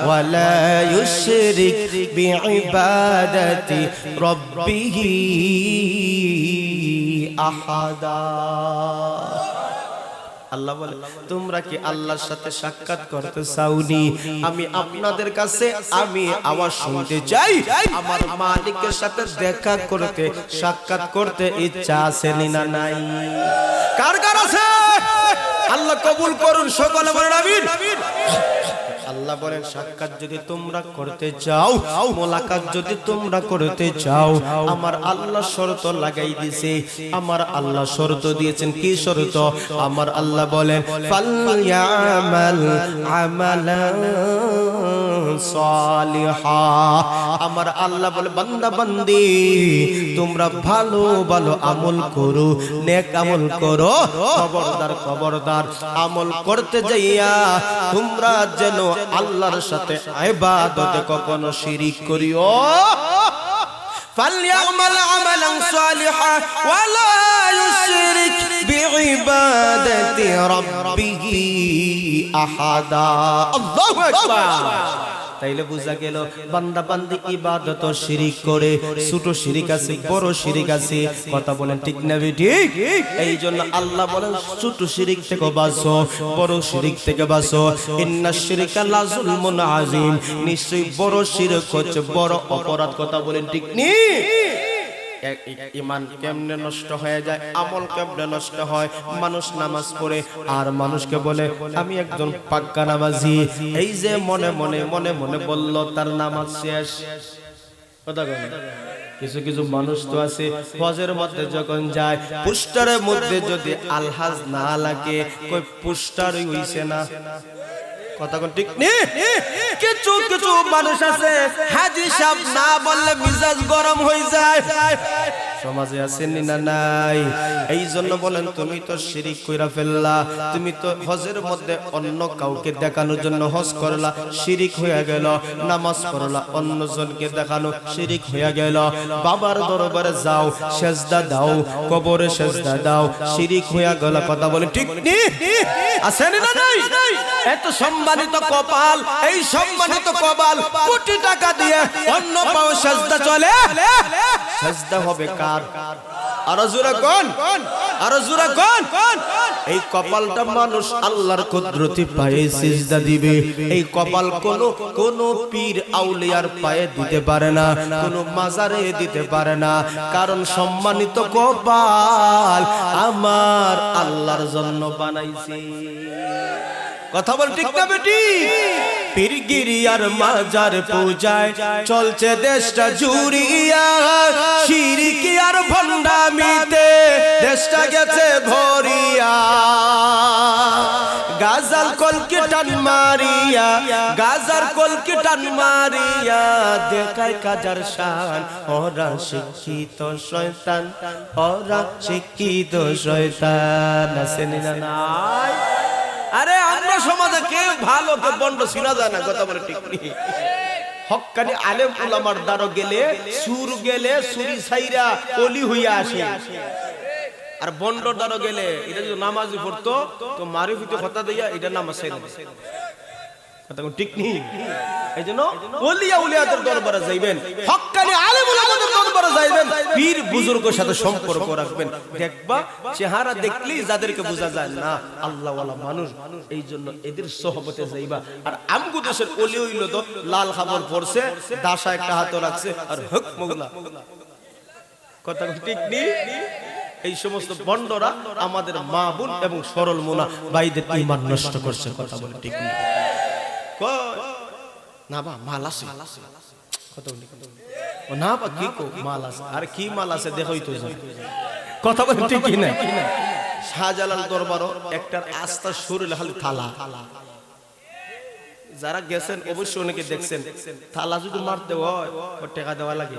ওয়ালা ইউশরিক বিইবাদাতি রাব্বিহি আহাদা। আল্লাহ বলে, তোমরা কি আল্লাহর সাথে সাক্ষাৎ করতে চাওনি? আমি আপনাদের কাছে আমি আওয়াজ শুনতে চাই, আমার মালিকের সাথে দেখা করতে, সাক্ষাৎ করতে ইচ্ছা আছে না নাই? কার কার আছে? আল্লাহ কবুল করুন, সকলে বলেন আমিন। আল্লাহ বলেন সাক্ষাৎ যদি তোমরা করতে চাও, মোলাকাত যদি তোমরা করতে চাও, আমার আল্লাহ শর্ত লাগাই দিয়েছে। আমার আল্লাহ শর্ত দিয়েছেন, কি শর্ত? আমার আল্লাহ বলেন ফালইয়ামাল আমালান সালিহা। আমার আল্লাহ বলে বান্দা বান্দি তোমরা ভালো ভালো আমল করো, নেক আমল করো। খবরদার খবরদার আমল করতে যাইয়া তোমরা যেন আল্লাহর সাথে ইবাদতে কখনো শিরিক করিও। ফালইয়ামাল আমালান সালিহা ওয়ালা ইউশরিক বিইবাদাতি রাব্বিহি আহাদা। আল্লাহু আকবার। তাইলে বুঝা গেল বান্দা বান্দি ইবাদত শিরিক করে, ছোট শিরিক আছে, বড় শিরিক আছে। কথা বলেন ঠিক না ঠিক? এই জন্য আল্লাহ বলেন ছোট শিরিক থেকে বাঁচো, বড় শিরিক থেকে বাঁচো। ইন্নাশ শিরকা লাযুলমুন আযীম। নিশ্চয়ই বড় শিরক হচ্ছে বড় অপরাধ। কথা বলেন ঠিক নি? ঈমান কেমনে নষ্ট হয়ে যায়, আমল কেমনে নষ্ট হয়। মানুষ নামাজ পড়ে আর মানুষকে বলে আমি একজন পাক্কা নামাজি, এই যে মনে মনে মনে মনে বলল তার নামাজ শেষ। কথা বলেন। কিছু কিছু মানুষ তো আছে হজের মধ্যে যখন যায় পোস্টারের মধ্যে যদি আলহাজ না লাগে, কই পোস্টারই হইছে না। কথা কোন ঠিক নি? কিছু কিছু মানুষ আছে হাজী সাহেব না বললে মিজাজ গরম হয়ে যায়। সমাজে আছেন না নাই? এই জন্য বলেন তুমি তো শিরিক কইরা ফেললা, তুমি তো হজের মধ্যে অন্য কাউকে দেখানোর জন্য হজ করলা, শিরিক হয়ে গেল। নামাজ পড়লা অন্যজনকে দেখানো, শিরিক হয়ে গেল। বাবার দরবারে যাও, সেজদা দাও, কবরে সেজদা দাও, শিরিক হয়ে গেল। কথা বলে ঠিক নি? আছেন না নাই? এত সম্মানিত কপাল, এই সম্মানিত কপাল কোটি টাকা দিয়ে অন্য পাও সেজদা চলে, সেজদা হবে কার? আরো জোরে কোন, আরো জোরে কোন? এই কপালটা মানুষ আল্লাহর কুদরতি পায়ে সিজদা দিবে। এই কপাল কোন পীর আউলিয়ার পায়ে দিতে পারে না, কোন মাজারে দিতে পারে না। কারণ সম্মানিত কপাল আমার আল্লাহর জন্য বানাইছি। কথা বল ঠিক না বেটি? পীরগিরি আর মাজার পূজায় চলছে দেশটা জুড়িয়া, শিরিক আর ভণ্ডামিতে দেশটা গেছে ভরিয়া। গাজাল কলকি টান মারিয়া, গাজার কলকি টান মারিয়া দেখায় কাজার শান। ওরা শিক্ষিত শয়তান, ওরা শিক্ষিত শয়তান। আছেন না নাই? আরে আমরা সমাজে কে ভালো কে বন্ড চিনা যায় না। কথা বলে ঠিক নেই? হক্কানি আলেম উলামার দ্বারা গেলে সুর গেলে সুরি ছাইরা অলি হইয়া আসে, আর বন্ডর দ্বারা গেলে এটা যদি নামাজি পড়তো তো মারিফিতে কথা দিয়া এটা নামাজ ছাইরা। কথা ঠিক নেই? এই জন্য ওলিয়া উলিয়াদের দরবারে যাইবেন, হক্কানি আলেম উলামাদের দরবারে যাইবেন, পীর বুজুর্গের সাথে সম্পর্ক রাখবেন। দেখবা চেহারা দেখলেই যাদেরকে বোঝা যায় না আল্লাহ ওয়ালা মানুষ, এই জন্য এদের সোহবতে যাইবা। আর আমগো দেশের ওলি হইল তো লাল খাবার পরছে, দাসা একটা হাতে রাখছে আর হক মোগলা। কথা ঠিক নেই? এই সমস্ত বন্ডরা আমাদের মা বোন এবং সরল মোনা ভাইদের ঈমান নষ্ট করছে। কথা বলে ঠিক নেই? না বা মাল আছে, না বা কি কো মাল আছে, আর কি মাল আছে দেখোই তো। কথা বলে ঠিক কি না? শাহজালাল দরবারও একটা আস্থা শরীর খালি থালা। যারা গেছেন অবশ্যই অনেকে দেখছেন, থালা যদি মারতে হয় ও টাকা দেওয়া লাগে।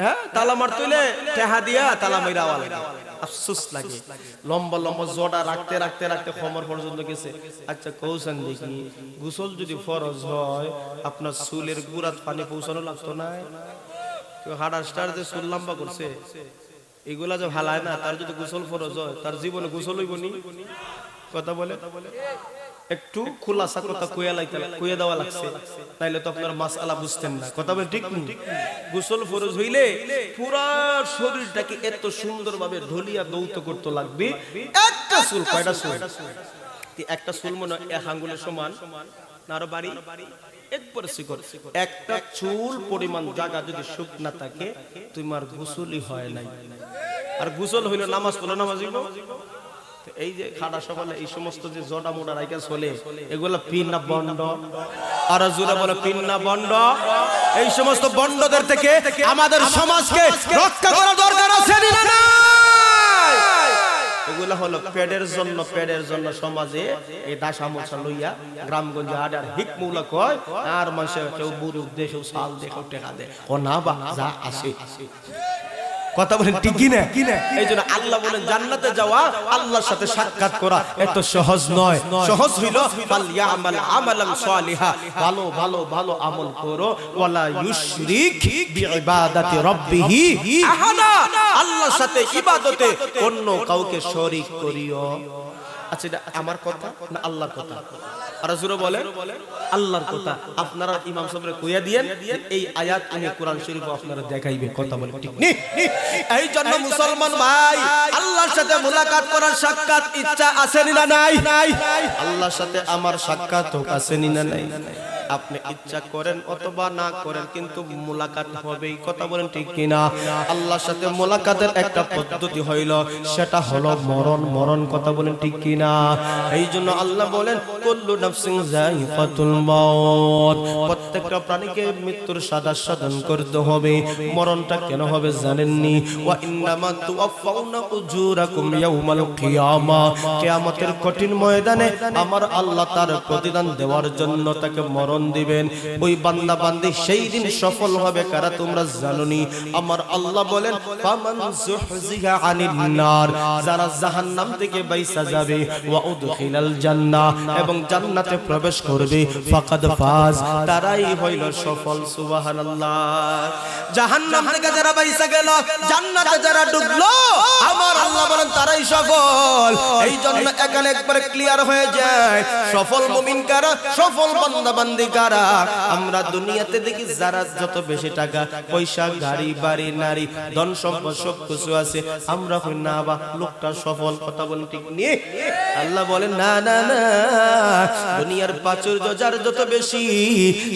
হ্যাঁ, তালা মারতে হইলে টাকা দিয়া তালা মাইরা আওয়া লাগে। আফসোস লাগে, লম্বা লম্বা জোড়া রাখতে রাখতে রাখতে খমর পর্যন্ত গেছে। আচ্ছা কৌশন দেখি, গোসল যদি ফরজ হয় আপনার চুলের গুড়াত পানি পৌঁছানো লাগতো না? কেউ হাড়ার স্টার যে চুল লম্বা করছে এগুলা যে ভালায় না, তার যদি গোসল ফরজ হয় তার জীবনে গোসল হইব নি? কথা বলে একটু খোলাসা কথা কইয়া দেওয়া লাগছে, তাইলে তো আপনার মাসআলা বুঝতেন না। কথা বলে ঠিক নেই? গোসল ফরজ হইলে পুরা শরীরটাকে এত সুন্দরভাবে ঢলিয়া দৌত করতে লাগবে। একটা চুল, কয়টা চুল? একটা চুল মনে হয় এক আঙ্গুলের সমান না আরো বাড়ি, একবারে শিকড়। একটা চুল পরিমাণ জায়গা যদি শুকনা থাকে তোমার গোসলই হয় নাই। আর গোসল হইলে নামাজ পড়লে নামাজ হইব? এই যে খাড়া সকালে এই সমস্ত যে জটা মোটা রাইকা চলে এগুলা পীর না বন্ড? আর জোরে বলে পীর না বন্ড? এই সমস্ত বন্ডদের থেকে আমাদের সমাজকে রক্ষা করা দরকার আছে না নাই? এগুলা হলো পেটের জন্য সমাজে এই দাসা মোছা লইয়া গ্রামগঞ্জে আডার হিকমুলা কয় আর মানুষে কেউ বুরুক দেশ সাল দেখ টাকা দেয় ও না বা যা আসে কথা বলেন ঠিক কি না? এইজন্য আল্লাহ বলেন জান্নাতে যাওয়া আল্লাহর সাথে সাক্ষাৎ করা এত সহজ নয়। সহজ হইল ফালইয়ামাল আমালান সালিহা, ভালো ভালো ভালো আমল করো, ওয়ালা ইউশরিক বিইবাদাতি রাব্বিহি আহাদা, আল্লাহর সাথে ইবাদতে অন্য কাউকে শরীক করিও। আচ্ছা এটা আমার কথা না আল্লাহর কথা? আর জোরে বলেন আল্লাহর কথা। আপনারা ইমাম সাহেবরে কইয়া দিয়েন এই আয়াত উনি কোরআন শরীফ আপনারা দেখাইবে। কথা বলেন ঠিক নি? এই জন্য মুসলমান ভাই আল্লাহর সাথে মুলাকাত করার সাক্ষাৎ ইচ্ছা আছে না নাই? আল্লাহর সাথে আমার সাক্ষাৎ আছে না নাই? আপনি ইচ্ছা করেন অথবা না করেন কিন্তু মুলাকাত হবেই। কথা বলেন ঠিক কিনা? আল্লাহর সাথে মুলাকাতের একটা পদ্ধতি হইল সেটা হলো মরণ। কথা বলেন ঠিক কিনা? এই জন্য আল্লাহ বলেন কুল্লু নাফসিন যায়িকাতুল মাউত, প্রত্যেকটা প্রাণীকে মৃত্যুর সাধন করতে হবে। মরণটা কেন হবে জানেননি? ওয়া ইন্নামা তুওয়াফাউনা উজুরাকুম ইয়াউমাল কিয়ামা, কিয়ামতের কঠিন ময়দানে আমার আল্লাহ তার প্রতিদান দেওয়ার জন্য তাকে মরণ দিবেন। ওই বান্দা বান্দি সেই দিন সফল হবে কারা তোমরা জানোনি? আমার আল্লাহ বলেন ফামান যুহজিহা আনিন নার, যারা জাহান্নাম থেকে বাইসা যাবে, ওয়া উদখিলাল জান্নাহ, এবং জান্নাতে প্রবেশ করবে, ফাকাদ ফাজ, তারাই হইল সফল। সুবহানাল্লাহ। জাহান্নাম থেকে যারা বাইসা গেল, জান্নাতে যারা ঢুকলো, আমার আল্লাহ বলেন তারাই সফল। এই জন্য এখানে একবার ক্লিয়ার হয়ে যায় সফল মুমিন কারা, সফল বান্দা বান্দি কারা। আমরা দুনিয়াতে দেখি যারা যত বেশি টাকা পয়সা, গাড়ি বাড়ি, নারী, ধন সম্পদ সব কিছু আছে, আমরা কই না বা লোকটা সফল। কথা বলেন ঠিক নিয়ে? আল্লাহ বলেন না না না, দুনিয়ার প্রাচুর্য যার যত বেশি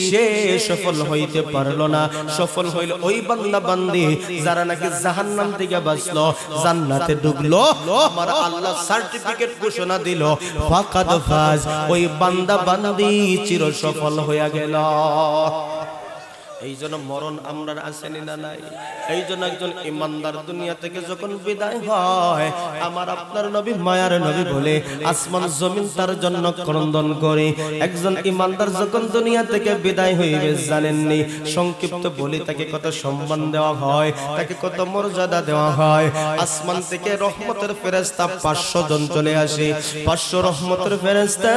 সে সফল হইতে পারলো না। সফল হইল ওই বান্দা বান্দি যারা নাকি জাহান্নাম থেকে বাঁচলো, জান্নাতে ঢুকলো। আমার আল্লাহ সার্টিফিকেট ঘোষণা দিল ফাকাদ ফাজ, ওই বান্দা বান্দি চির সফল হইয়া গেল। এই জন্য মরণ আমরা আসেনি না নাই? এই জন্য একজন ইমানদার দুনিয়া থেকে যখন বিদায় হয়, আমার আপনার নবী মায়ার নবী বলে আসমান জমিন তার জন্য ক্রন্দন করে। একজন ইমানদার যখন দুনিয়া থেকে বিদায় হইবে জানেননি? সংক্ষিপ্ত বলি তাকে কত সম্মান দেওয়া হয়, তাকে কত মর্যাদা দেওয়া হয়। আসমান থেকে রহমতের ফেরেশতা 500 জন চলে আসে। 500 রহমতের ফেরেশতা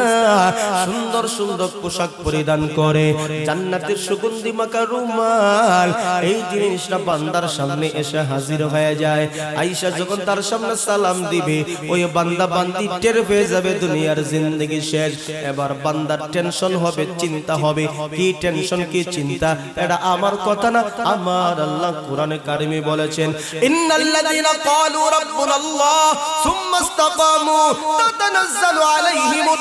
সুন্দর সুন্দর পোশাক পরিধান করে, জান্নাতের সুগন্ধি মাখা রুমাল, এই জিনিসটা বান্দার সামনে এসে হাজির হয়ে যায়। আয়েশা যখন তার সামনে সালাম দিবে, ওই বান্দা বান্দি টের পেয়ে যাবে দুনিয়ার জিন্দেগি শেষ। এবার বান্দার টেনশন হবে, চিন্তা হবে। কি টেনশন, কি চিন্তা? এটা আমার কথা না, আমার আল্লাহ কোরআনে কারিমে বলেছেন ইন্নাল্লাযীনা ক্বালু রাব্বুনাল্লাহ সুম্মা ইসতাকামু তাতানাজ্জালু আলাইহিম